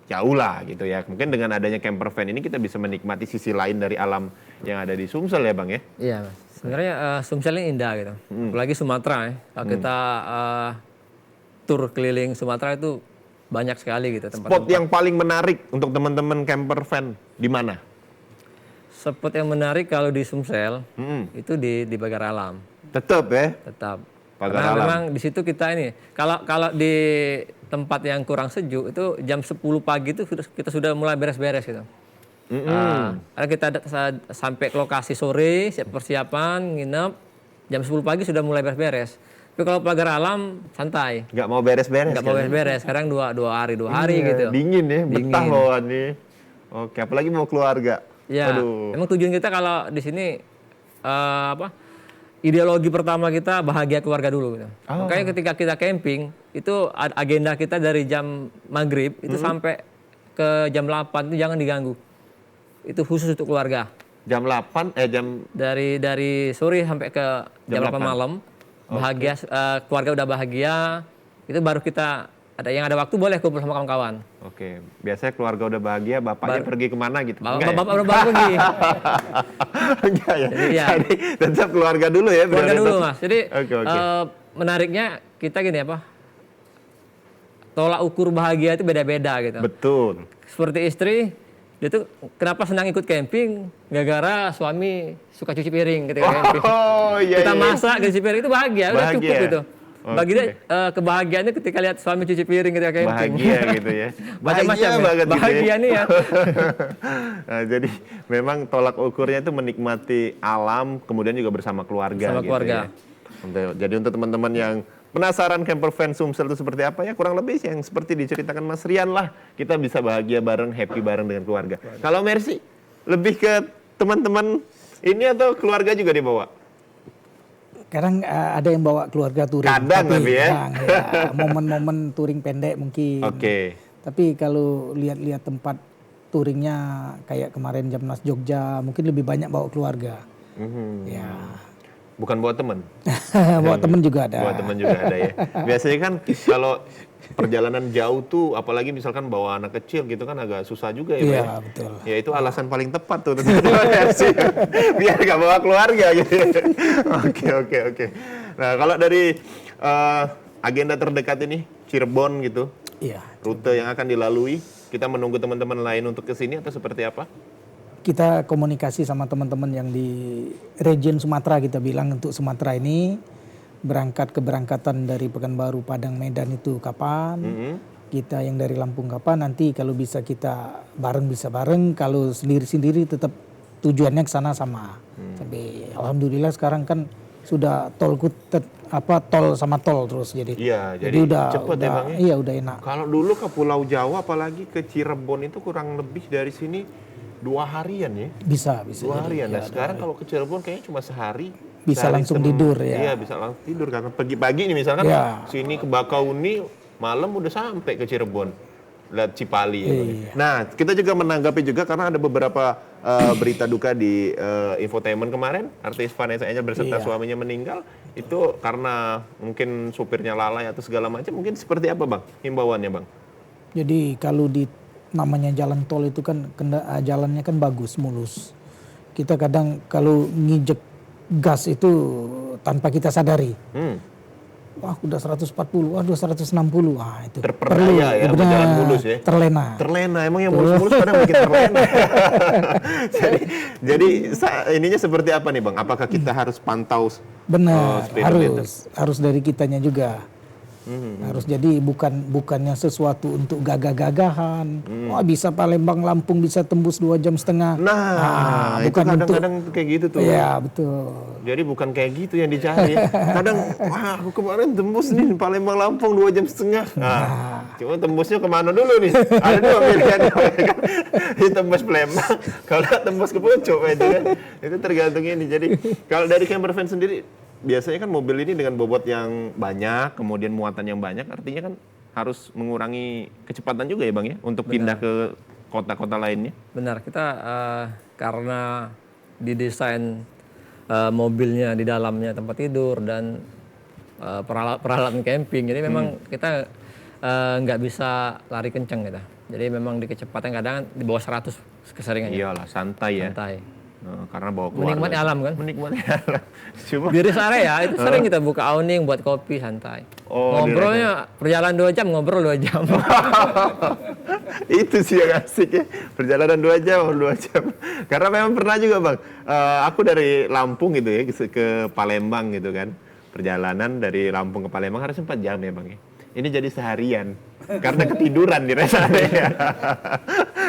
jauh lah gitu ya. Mungkin dengan adanya camper van ini kita bisa menikmati sisi lain dari alam yang ada di Sumsel ya, Bang ya. Iya, Mas. Sebenarnya Sumsel ini indah gitu. Apalagi Sumatera ya. Kalau kita tur keliling Sumatera itu banyak sekali gitu tempat-tempat. Spot yang paling menarik untuk teman-teman camper van di mana? Spot yang menarik kalau di Sumsel itu di Pagar Alam. Tetap ya. Tetap. Pagar Karena Alam. memang di situ kita ini kalau di tempat yang kurang sejuk itu jam 10 pagi itu kita sudah mulai beres-beres gitu. Karena kita sampai ke lokasi sore, siap persiapan, nginep, jam 10 pagi sudah mulai beres-beres. Tapi kalau Pagar Alam santai. Nggak mau beres-beres. Nggak mau kan? beres-beres. Sekarang dua hari Iya, gitu. Dingin ya, betah Dingin. bawaannya. Oke, apalagi mau keluarga. Ya, Aduh. emang tujuan kita kalau di sini ideologi pertama kita bahagia keluarga dulu gitu. Makanya ketika kita camping itu agenda kita dari jam maghrib itu sampai ke jam 8 itu jangan diganggu. Itu khusus untuk keluarga. Jam 8 jam Dari sore sampai ke jam 8 malam bahagia, keluarga udah bahagia, itu baru kita ada waktu boleh kumpul sama kawan-kawan. Oke, biasanya keluarga udah bahagia, bapaknya pergi kemana gitu? Bapak udah pergi. Enggak ya? Jadi tetap keluarga dulu ya? Keluarga dulu Mas. Jadi Oke. menariknya kita gini apa? Tolak ukur bahagia itu beda-beda gitu. Betul. Seperti istri, dia tuh kenapa senang ikut camping? Gara-gara suami suka cuci piring ketika camping. Kita masak, cuci piring itu bahagia, udah cukup gitu. Bagi dia kebahagiaannya ketika lihat suami cuci piring ketika camping. Bahagia gitu ya. Macam-macam ya. Banget Bahagia nih ya. Nah, jadi memang tolak ukurnya itu menikmati alam, kemudian juga bersama keluarga. Sama gitu keluarga. Ya. Jadi untuk teman-teman yang penasaran camper van Sumsel itu seperti apa ya, kurang lebih yang seperti diceritakan Mas Rian lah. Kita bisa bahagia bareng, happy bareng dengan keluarga. Kalau Mercy, lebih ke teman-teman ini atau keluarga juga dibawa? Kadang ada yang bawa keluarga touring. Kadang tapi ya. Momen-momen touring pendek mungkin. Oke. Tapi kalau lihat-lihat tempat touringnya kayak kemarin Jamnas Jogja, mungkin lebih banyak bawa keluarga. Ya. Bukan bawa teman? Bawa teman juga ada. Bawa teman juga ada ya. Biasanya kan kalau perjalanan jauh tuh, apalagi misalkan bawa anak kecil gitu kan agak susah juga ya. Iya, betul. Ya itu alasan paling tepat tuh biar gak bawa keluarga gitu. Oke. Nah kalau dari agenda terdekat ini Cirebon gitu, Iya. rute yang akan dilalui, kita menunggu teman-teman lain untuk kesini atau seperti apa? Kita komunikasi sama teman-teman yang di region Sumatera, kita bilang untuk Sumatera ini keberangkatan dari Pekanbaru, Padang, Medan itu kapan, kita yang dari Lampung kapan, nanti kalau bisa kita bisa bareng, kalau sendiri-sendiri tetap tujuannya ke sana sama. Sampai alhamdulillah sekarang kan sudah tol sama tol terus jadi. Iya, jadi cepet ya Bang ya? Iya, udah enak. Kalau dulu ke Pulau Jawa apalagi ke Cirebon itu kurang lebih dari sini 2 harian ya? Bisa. 2 harian. Nah sekarang kalau ke Cirebon kayaknya cuma sehari. Bisa langsung tidur ya. Iya bisa langsung tidur karena pagi-pagi nih misalkan sini ke Bakauni malam udah sampai ke Cirebon. Lihat Cipali ya. Nah kita juga menanggapi juga karena ada beberapa berita duka di infotainment kemarin. Artis Vanessa Angel berserta suaminya meninggal. Itu karena mungkin supirnya lalai atau segala macam. Mungkin seperti apa Bang himbauannya Bang? Jadi kalau namanya jalan tol itu kan jalannya kan bagus, mulus. Kita kadang kalau ngijek gas itu tanpa kita sadari. Wah udah 140, wah udah 160. Wah itu terperdaya ya, jalan mulus ya. Terlena. Emang yang mulus-mulus kadang bikin terlena. jadi ininya seperti apa nih Bang? Apakah kita harus pantau? Benar, harus dari kitanya juga. Harus jadi bukannya sesuatu untuk gagah-gagahan. Wah bisa Palembang Lampung bisa tembus 2,5 jam. Nah, itu bukan kadang-kadang kayak gitu tuh. Iya betul. Jadi bukan kayak gitu yang dicari. Kadang wah aku kemarin tembus nih Palembang Lampung 2,5 jam. Nah, cuma tembusnya kemana dulu nih? Ada 2 pilihan. Di tembus Palembang, kalau tembus ke Puncak itu kan. Itu tergantung ini. Jadi kalau dari camper van sendiri biasanya kan mobil ini dengan bobot yang banyak, kemudian muatan yang banyak, artinya kan harus mengurangi kecepatan juga ya Bang ya, untuk pindah ke kota-kota lainnya. Benar, kita karena didesain mobilnya di dalamnya tempat tidur dan peralatan camping, jadi memang kita nggak bisa lari kenceng gitu. Jadi memang di kecepatan kadang di bawah 100 keseringannya. Iyalah, santai ya. Karena bawa keluarga. Menikmati alam kan? Menikmati alam. Cuma di rest area itu sering kita buka awning buat kopi santai. Ngobrolnya perjalanan 2 jam, ngobrol 2 jam. Itu sih yang asik ya. Perjalanan 2 jam. Karena memang pernah juga Bang, aku dari Lampung gitu ya ke Palembang gitu kan. Perjalanan dari Lampung ke Palembang harus 4 jam ya Bang ya. Ini jadi seharian karena ketiduran di rest area.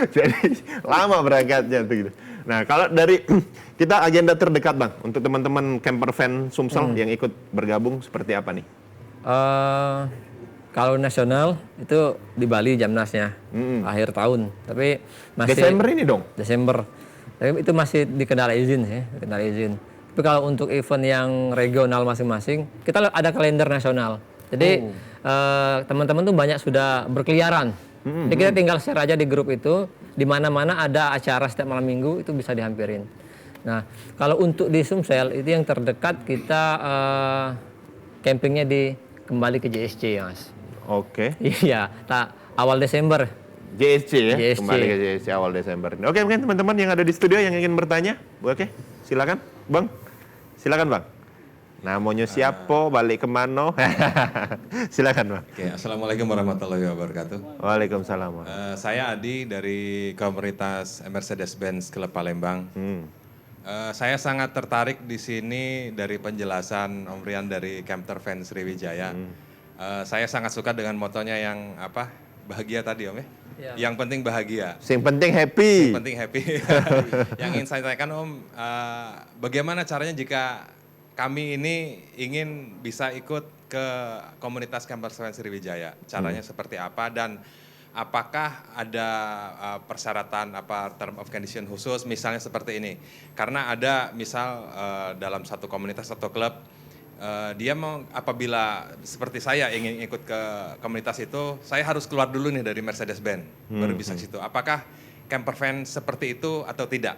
Jadi lama berangkatnya tuh gitu. Nah, kalau dari kita agenda terdekat Bang, untuk teman-teman camper van Sumsel yang ikut bergabung seperti apa nih? Kalau nasional itu di Bali Jamnasnya, akhir tahun. Tapi masih Desember ini dong? Desember. Tapi itu masih di kendala izin ya, kendala izin. Tapi kalau untuk event yang regional masing-masing, kita ada kalender nasional. Jadi teman-teman tuh banyak sudah berkeliaran. Jadi kita tinggal share aja di grup itu, di mana-mana ada acara setiap malam minggu itu bisa dihampirin. Nah, kalau untuk di Sumsel itu yang terdekat kita campingnya kembali ke JSC, Mas. Oke. Iya, awal Desember. JSC ya, JSC. kembali ke JSC awal Desember. Oke, mungkin teman-teman yang ada di studio yang ingin bertanya, oke, silakan, Bang. Silakan, Bang. Namanya siapa, balik kemana? Silakan, Bang. Oke, Assalamualaikum warahmatullahi wabarakatuh. Waalaikumsalam. Saya Adi dari komunitas Mercedes-Benz Klub Palembang. Saya sangat tertarik di sini dari penjelasan Om Rian dari Camper Van Sriwijaya. Saya sangat suka dengan motonya yang bahagia tadi, Om ya. Yang penting bahagia. Yang penting happy. Yang penting happy. Yang ingin saya tanyakan, Om, bagaimana caranya jika kami ini ingin bisa ikut ke komunitas Camper Van Sriwijaya? Caranya seperti apa dan apakah ada persyaratan term of condition khusus misalnya seperti ini? Karena ada misal dalam satu komunitas atau klub dia mau apabila seperti saya ingin ikut ke komunitas itu, saya harus keluar dulu nih dari Mercedes-Benz baru bisa ke situ. Apakah camper van seperti itu atau tidak?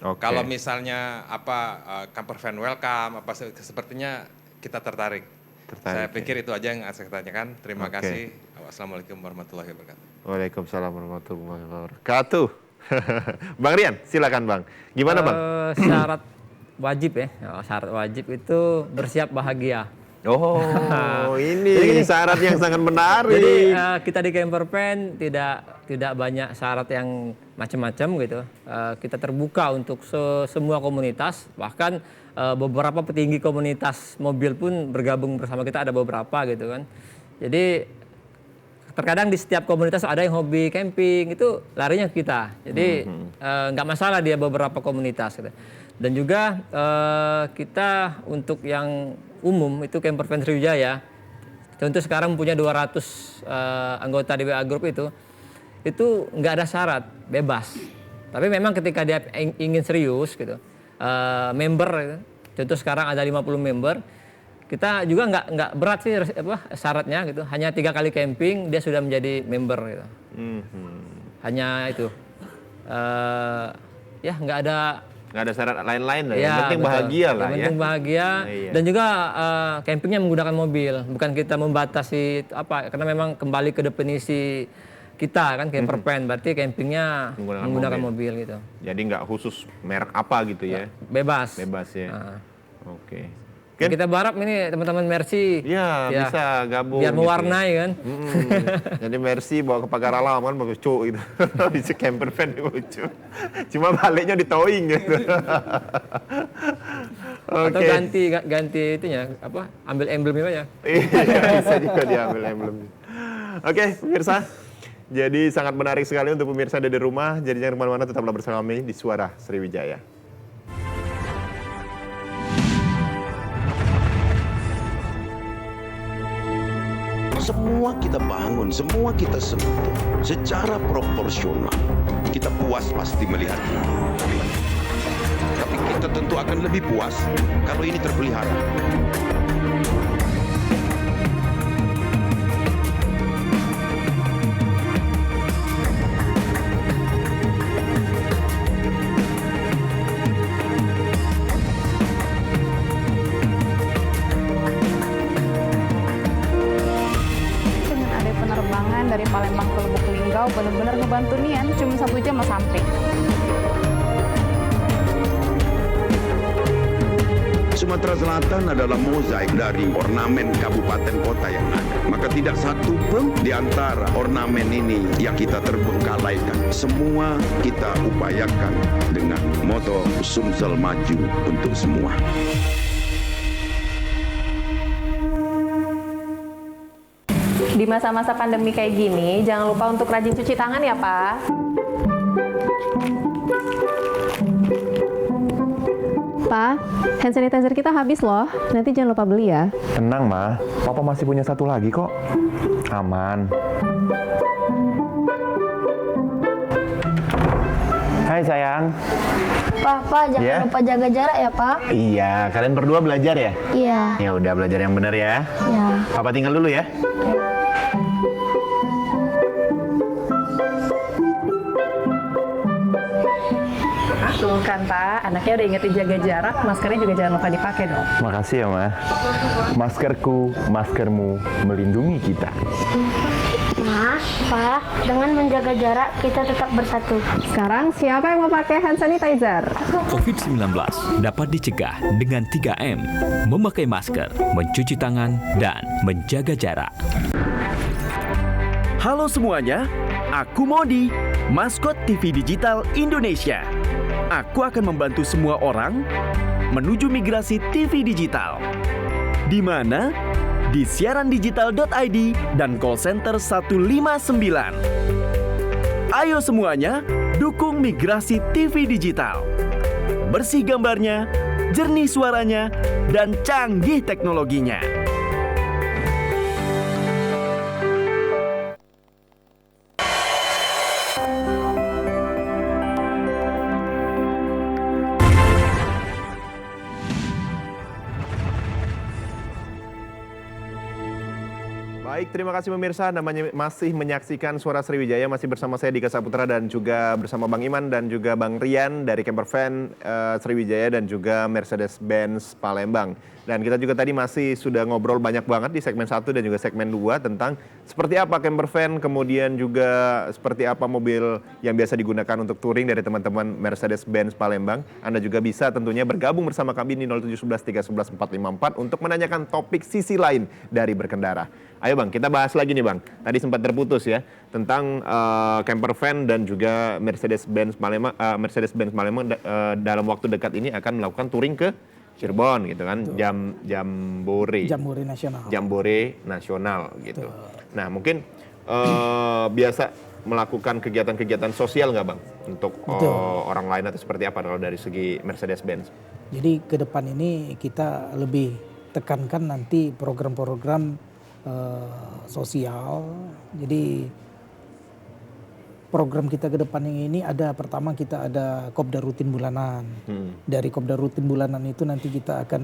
Oke. Kalau misalnya camper van welcome sepertinya kita tertarik. Saya pikir itu aja yang saya tanyakan. Terima kasih. Wassalamualaikum warahmatullahi wabarakatuh. Waalaikumsalam warahmatullahi wabarakatuh. Bang Rian, silakan Bang. Gimana Bang? Syarat wajib ya. Syarat wajib itu bersiap bahagia. Oh, ini syarat yang sangat menarik. Jadi kita di Camper Van tidak banyak syarat yang macam-macam gitu. Kita terbuka untuk semua komunitas, bahkan beberapa petinggi komunitas mobil pun bergabung bersama kita, ada beberapa gitu kan. Jadi terkadang di setiap komunitas ada yang hobi camping, itu larinya ke kita. Jadi nggak masalah dia beberapa komunitas gitu. Dan juga kita untuk yang umum itu Camper Van Sriwijaya, contoh sekarang punya 200 anggota di WA Group itu nggak ada syarat, bebas. Tapi memang ketika dia ingin serius gitu, member gitu. Contoh sekarang ada 50 member, kita juga nggak berat sih syaratnya gitu, hanya 3 kali camping dia sudah menjadi member gitu. Hanya itu, ya nggak ada syarat lain-lain lah. Ya, yang penting bahagia lah ya. Yang penting bahagia. Dan juga campingnya menggunakan mobil, bukan kita membatasi karena memang kembali ke definisi kita kan camper van, berarti campingnya menggunakan mobil gitu. Jadi nggak khusus merek apa gitu ya? Bebas. Bebas ya. Oke. Kita berharap ini teman-teman Mercy bisa gabung biar mewarnai gitu kan. Jadi Mercy bawa ke pagar alam kan bagus cu gitu. Bisa camper van lucu. Cuma baliknya di towing gitu. Atau ganti itunya ambil emblemnya aja. Iya, bisa juga diambil emblem. Oke, pemirsa. Jadi sangat menarik sekali untuk pemirsa dari rumah. Jadi jangan kemana-mana, tetaplah bersama kami di Suara Sriwijaya. Semua kita bangun, semua kita sentuh secara proporsional. Kita puas pasti melihat ini. Tapi kita tentu akan lebih puas kalau ini terpelihara. Dari Palembang ke Lubuk Linggau benar-benar ngebantu Nian, cuma 1 jam mau sampai. Sumatera Selatan adalah mozaik dari ornamen kabupaten kota yang ada. Maka tidak satu pun di antara ornamen ini yang kita terbengkalaikan. Semua kita upayakan dengan moto Sumsel Maju untuk semua. Di masa-masa pandemi kayak gini, jangan lupa untuk rajin cuci tangan ya, Pak. Pak, hand sanitizer kita habis loh. Nanti jangan lupa beli ya. Tenang, Ma. Papa masih punya 1 lagi kok. Aman. Hai sayang. Pak, jangan lupa jaga jarak ya, Pak. Iya, kalian berdua belajar ya? Iya. Ya udah belajar yang benar ya. Iya. Papa tinggal dulu ya. Tuh kan Pak, anaknya udah ingetin jaga jarak, maskernya juga jangan lupa dipakai dong. Makasih ya, Ma. Maskerku, maskermu melindungi kita. Ma, Pak, dengan menjaga jarak kita tetap bersatu. Sekarang siapa yang mau pakai hand sanitizer? COVID-19 dapat dicegah dengan 3M, memakai masker, mencuci tangan, dan menjaga jarak. Halo semuanya, aku Modi, maskot TV Digital Indonesia. Aku akan membantu semua orang menuju migrasi TV digital. Di mana? Di siarandigital.id dan call center 159. Ayo semuanya, dukung migrasi TV digital. Bersih gambarnya, jernih suaranya, dan canggih teknologinya. Baik, terima kasih pemirsa. Namanya masih menyaksikan Suara Sriwijaya, masih bersama saya Dika Saputra dan juga bersama Bang Iman dan juga Bang Rian dari Campervan Sriwijaya dan juga Mercedes-Benz Palembang. Dan kita juga tadi masih sudah ngobrol banyak banget di segmen 1 dan juga segmen 2 tentang seperti apa campervan, kemudian juga seperti apa mobil yang biasa digunakan untuk touring dari teman-teman Mercedes-Benz Palembang. Anda juga bisa tentunya bergabung bersama kami di 0711 311 454 untuk menanyakan topik sisi lain dari berkendara. Ayo Bang, kita bahas lagi nih Bang. Tadi sempat terputus ya tentang campervan dan juga Mercedes-Benz Palembang, dalam waktu dekat ini akan melakukan touring ke Cirebon gitu kan, Jambore nasional. Jambore nasional gitu. Nah mungkin biasa melakukan kegiatan-kegiatan sosial nggak Bang untuk orang lain atau seperti apa kalau dari segi Mercedes-Benz? Jadi ke depan ini kita lebih tekankan nanti program-program sosial. Jadi program kita ke depan ini ada, pertama kita ada kopdar rutin bulanan. Dari kopdar rutin bulanan itu nanti kita akan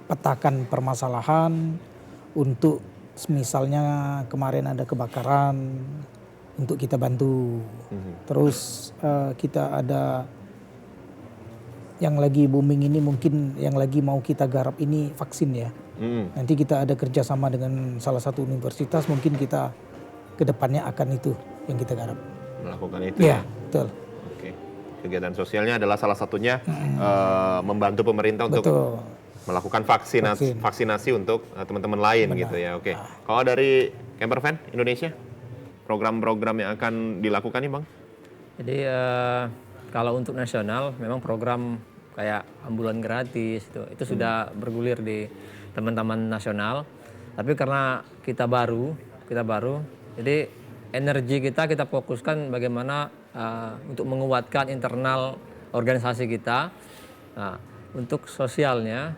petakan permasalahan untuk misalnya kemarin ada kebakaran untuk kita bantu. Terus kita ada yang lagi booming ini, mungkin yang lagi mau kita garap ini vaksin ya. Nanti kita ada kerjasama dengan salah satu universitas, mungkin kita kedepannya akan itu yang kita garap. Melakukan itu ya? Betul. Oke. Kegiatan sosialnya adalah salah satunya membantu pemerintah untuk melakukan vaksinasi untuk teman-teman lain. Benar. Gitu ya. Oke. Kalau dari Campervan Indonesia, program-program yang akan dilakukan nih Bang? Jadi kalau untuk nasional memang program kayak ambulan gratis itu sudah bergulir di teman-teman nasional. Tapi karena kita baru, jadi energi kita fokuskan bagaimana untuk menguatkan internal organisasi kita. Nah, untuk sosialnya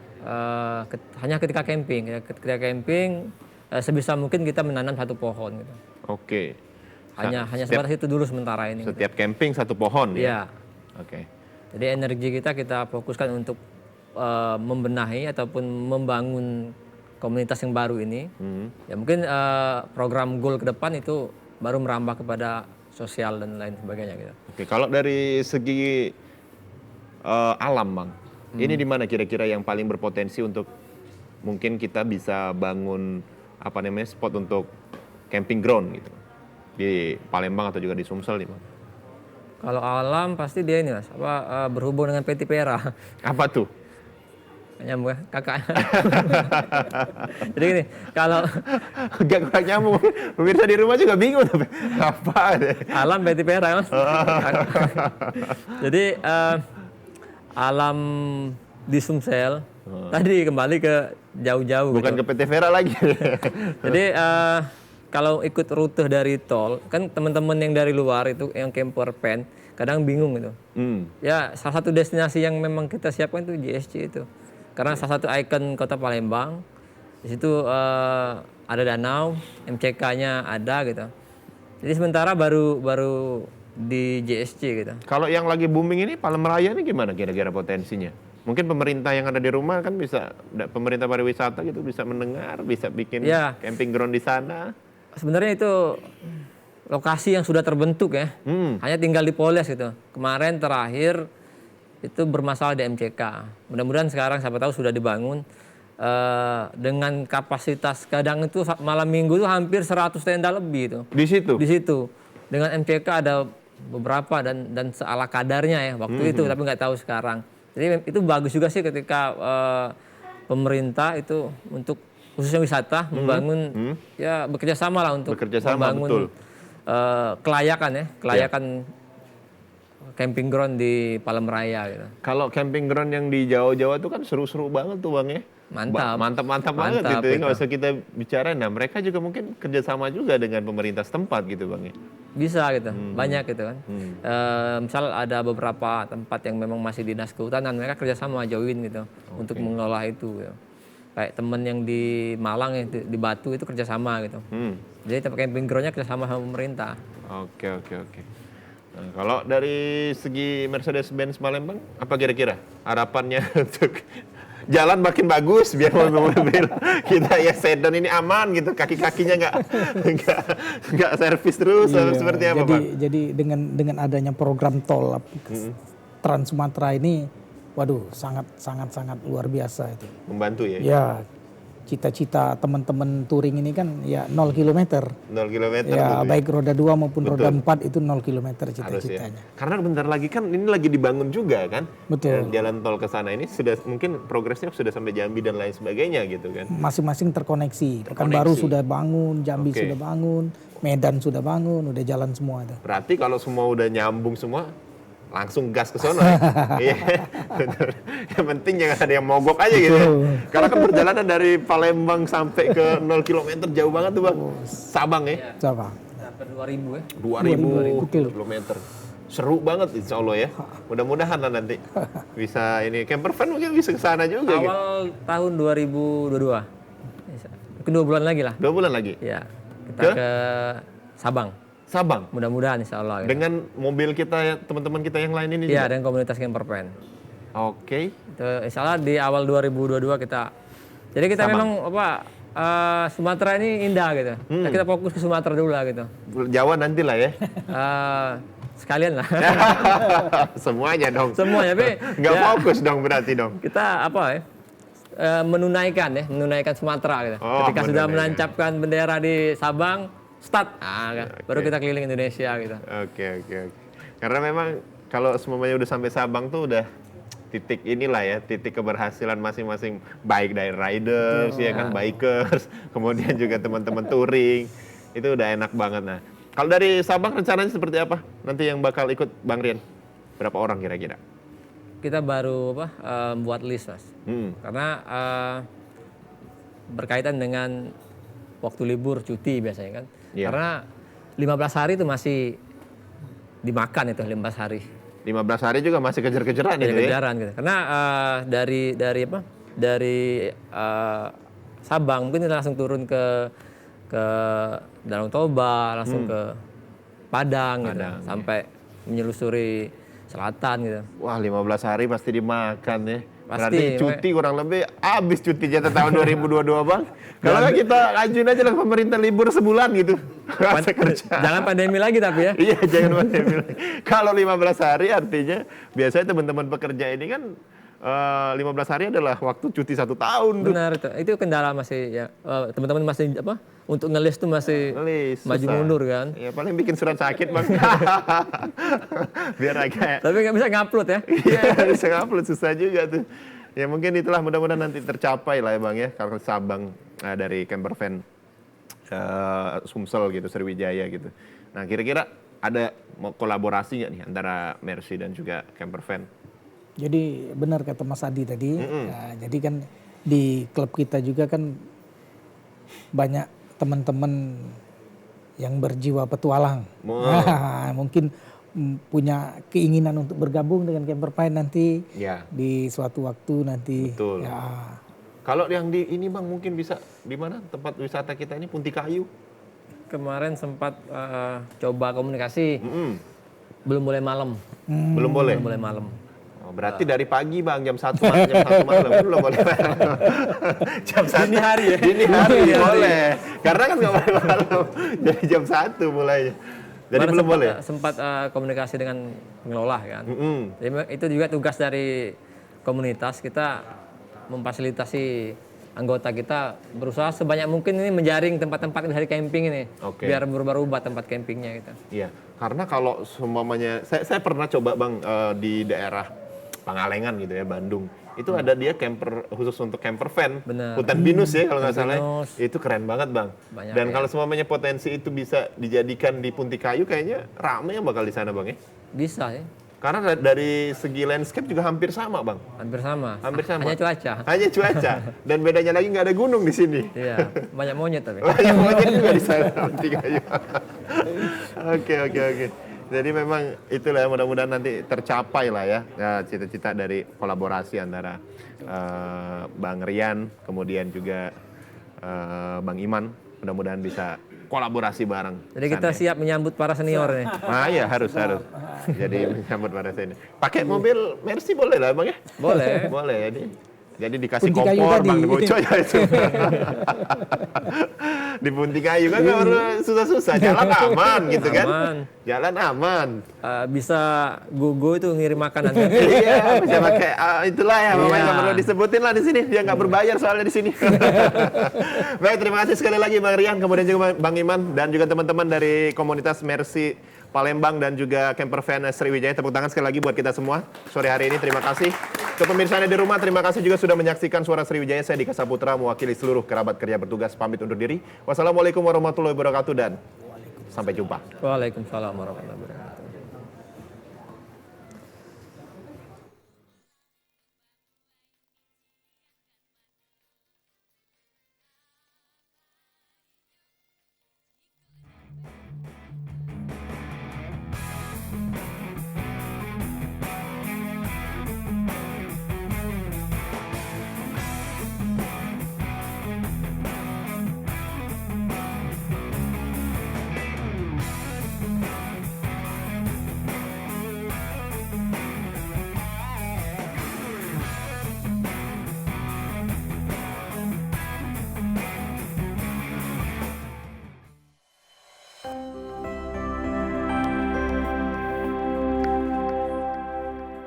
hanya ketika camping. Ketika camping sebisa mungkin kita menanam 1 pohon. Gitu. Oke. Hanya sebatas itu dulu sementara ini. Setiap camping 1 pohon ya? Iya. Oke. Jadi energi kita fokuskan untuk membenahi ataupun membangun komunitas yang baru ini. Ya mungkin program goal ke depan itu baru merambah kepada sosial dan lain sebagainya gitu. Oke, kalau dari segi alam Bang, ini di mana kira-kira yang paling berpotensi untuk mungkin kita bisa bangun spot untuk camping ground gitu di Palembang atau juga di Sumsel nih Bang? Kalau alam pasti dia ini Mas, berhubung dengan PT Pera. Apa tuh? Nyambung ya, kakak. Jadi gini, kalau gak nyambung, pemirsa di rumah juga bingung tapi apa? Alam PT Pera Mas. Jadi alam di Sumsel tadi kembali ke jauh-jauh. Bukan gitu. Ke PT Vera lagi. Jadi kalau ikut rute dari tol, kan teman-teman yang dari luar itu yang camper van kadang bingung gitu. Ya salah satu destinasi yang memang kita siapkan itu JSC itu. Karena salah satu ikon kota Palembang, di situ ada danau, MCK-nya ada gitu. Jadi sementara baru di JSC gitu. Kalau yang lagi booming ini Palem Raya ini gimana kira-kira potensinya? Mungkin pemerintah yang ada di rumah kan bisa, pemerintah pariwisata gitu bisa mendengar, bisa bikin camping ground di sana. Sebenarnya itu lokasi yang sudah terbentuk ya, hanya tinggal dipoles gitu. Kemarin terakhir itu bermasalah di MCK. Mudah-mudahan sekarang siapa tahu sudah dibangun. Dengan kapasitas kadang itu malam minggu itu hampir 100 tenda lebih itu. Di situ? Di situ. Dengan MCK ada beberapa dan seala kadarnya ya waktu itu, tapi nggak tahu sekarang. Jadi itu bagus juga sih ketika pemerintah itu untuk khususnya wisata membangun ya bekerja sama lah untuk membangun kelayakan camping ground di Palem Raya gitu. Kalau camping ground yang di Jawa-Jawa itu kan seru-seru banget tuh Bang ya. Mantap banget gitu ya, nggak usah kita bicarain. Nah mereka juga mungkin kerjasama juga dengan pemerintah setempat gitu Bang ya. Bisa gitu, banyak gitu kan. Misal ada beberapa tempat yang memang masih dinas kehutanan, mereka kerjasama join gitu untuk mengelola itu. Gitu. Kayak temen yang di Malang ya, di Batu itu kerjasama gitu. Jadi tempat camping groundnya kerjasama sama pemerintah. Oke. Nah, kalau dari segi Mercedes-Benz Palembang, apa kira-kira harapannya untuk jalan makin bagus biar mobil-mobil kita ya sedan ini aman gitu, kaki-kakinya nggak servis terus seperti apa Pak? Jadi dengan adanya program tol Trans Sumatera ini, waduh sangat luar biasa itu. Membantu ya? Ya, cita-cita teman-teman touring ini kan ya 0 km. 0 km. Ya, baik roda 2 maupun roda 4 itu 0 km cita-citanya. Ya. Karena bentar lagi kan ini lagi dibangun juga kan. Betul. Jalan tol ke sana ini sudah mungkin progresnya sudah sampai Jambi dan lain sebagainya gitu kan. Masing-masing terkoneksi. Pekanbaru sudah bangun, Jambi sudah bangun, Medan sudah bangun, udah jalan semua itu. Berarti kalau semua udah nyambung semua, langsung gas ke sana. Iya. Yang penting jangan ada yang mogok aja gitu. Karena kan perjalanan dari Palembang sampai ke 0 km jauh banget tuh Bang. Sabang ya? Sabang. Sampai 2000 ya. 2000 km. Seru banget insya Allah ya. Mudah-mudahan lah nanti bisa ini camper van mungkin bisa ke sana juga. Awal tahun 2022. Mungkin 2 bulan lagi lah. 2 bulan lagi? Ya. Kita ke Sabang. Sabang? Mudah-mudahan insya Allah. Gitu. Dengan mobil kita, teman-teman kita yang lain ini Iya, dengan komunitas camper van. Oke. Insya Allah di awal 2022 kita. Jadi kita memang Sumatera ini indah gitu. Kita fokus ke Sumatera dulu lah gitu. Jawa nanti lah ya. Sekalian lah. Semuanya dong. Semuanya, tapi nggak fokus dong berarti dong. Kita menunaikan Sumatera gitu. Ketika sudah menancapkan bendera di Sabang, start, baru kita keliling Indonesia gitu. Oke. Karena memang kalau semuanya udah sampai Sabang tuh udah titik inilah ya, titik keberhasilan masing-masing, baik dari riders, ya kan, bikers, kemudian juga teman-teman touring, itu udah enak banget. Nah, kalau dari Sabang rencananya seperti apa? Nanti yang bakal ikut Bang Rian, berapa orang kira-kira? Kita baru buat list Mas, karena berkaitan dengan waktu libur cuti biasanya kan. Karena 15 hari itu masih dimakan itu 15 hari. 15 hari juga masih kejar-kejaran itu ya? Gitu. Karena dari Sabang mungkin kita langsung turun ke Danau Toba, langsung ke Padang gitu, sampai menyelusuri selatan gitu. Wah 15 hari pasti dimakan ya. Pasti, berarti cuti kurang lebih habis cuti jatah tahun 2022 Bang. Kalau nggak kita ajuin aja lah pemerintah libur sebulan gitu. Jangan pandemi lagi tapi ya. Iya jangan pandemi lagi. Kalau 15 hari artinya biasanya teman-teman pekerja ini kan 15 hari adalah waktu cuti 1 tahun. Benar itu kendala masih ya, teman-teman masih untuk ngelis tuh masih maju mundur kan. Ya paling bikin surat sakit Bang. Biar agak. Tapi nggak bisa ngupload ya. Iya bisa ngupload, susah juga tuh. Ya mungkin itulah, mudah-mudahan nanti tercapai lah ya Bang ya, kalau Sabang dari camper van Sumsel gitu, Sriwijaya gitu. Nah kira-kira ada mau kolaborasi nggak nih antara Mercy dan juga camper van? Jadi benar kata Mas Adi tadi, jadi kan di klub kita juga kan banyak teman-teman yang berjiwa petualang. Mungkin punya keinginan untuk bergabung dengan camper van nanti di suatu waktu nanti. Betul. Ya. Kalau yang di ini Bang mungkin bisa di mana tempat wisata kita ini, Punti Kayu. Kemarin sempat coba komunikasi. Belum boleh malam. Belum boleh? Belum boleh malam. Oh, berarti dari pagi Bang, jam 1 malam belum boleh. Jam 1 Dini hari ya? Dini hari boleh. Karena kan nggak boleh malam. Jadi jam 1 mulainya. Jadi belum boleh? Sempat komunikasi dengan pengelola kan. Jadi itu juga tugas dari komunitas, kita memfasilitasi anggota kita berusaha sebanyak mungkin ini menjaring tempat-tempat dari camping ini. Biar berubah-ubah tempat campingnya gitu. Iya, karena kalau semuanya, saya pernah coba Bang di daerah Pangalengan gitu ya, Bandung. Itu ada dia camper khusus untuk camper van. Bener. Hutan Pinus ya kalau nggak salah. Pinus. Itu keren banget Bang. Banyak, Dan ya. kalau semuanya potensi itu bisa dijadikan di Puntikayu, kayaknya rame yang bakal di sana Bang ya. Bisa ya. Karena dari segi landscape juga hampir sama Bang. Hampir sama. Hampir sama. Hanya cuaca. Hanya cuaca. Dan bedanya lagi nggak ada gunung di sini. Iya, banyak monyet tapi. Banyak monyet juga di sana Puntikayu. Oke. Jadi memang itulah, mudah-mudahan nanti tercapai lah ya, cita-cita dari kolaborasi antara Bang Rian, kemudian juga Bang Iman. Mudah-mudahan bisa kolaborasi bareng. Jadi kita siap menyambut para senior nih. Nah iya, harus. Jadi menyambut para senior. Pakai mobil Mercy boleh lah Bang ya? Boleh. Boleh. Jadi dikasih Puntikayu kompor tadi. Bang Boco ya itu. Di Puntikayu kan nggak perlu susah-susah, jalan aman gitu kan? Aman. Jalan aman. Bisa Gogo itu ngirim makanan. Iya, bisa pakai itulah ya, pokoknya Iya. nggak perlu disebutin lah di sini, dia nggak berbayar soalnya di sini. Baik, terima kasih sekali lagi Bang Rian, kemudian juga Bang Iman dan juga teman-teman dari komunitas Mercy Palembang dan juga Camper Van Sriwijaya. Tepuk tangan sekali lagi buat kita semua sore hari ini. Terima kasih. Untuk pemirsa di rumah, terima kasih juga sudah menyaksikan Suara Sriwijaya. Saya Dika Saputra, mewakili seluruh kerabat kerja bertugas, pamit undur diri. Wassalamualaikum warahmatullahi wabarakatuh dan sampai jumpa. Waalaikumsalam warahmatullahi wabarakatuh.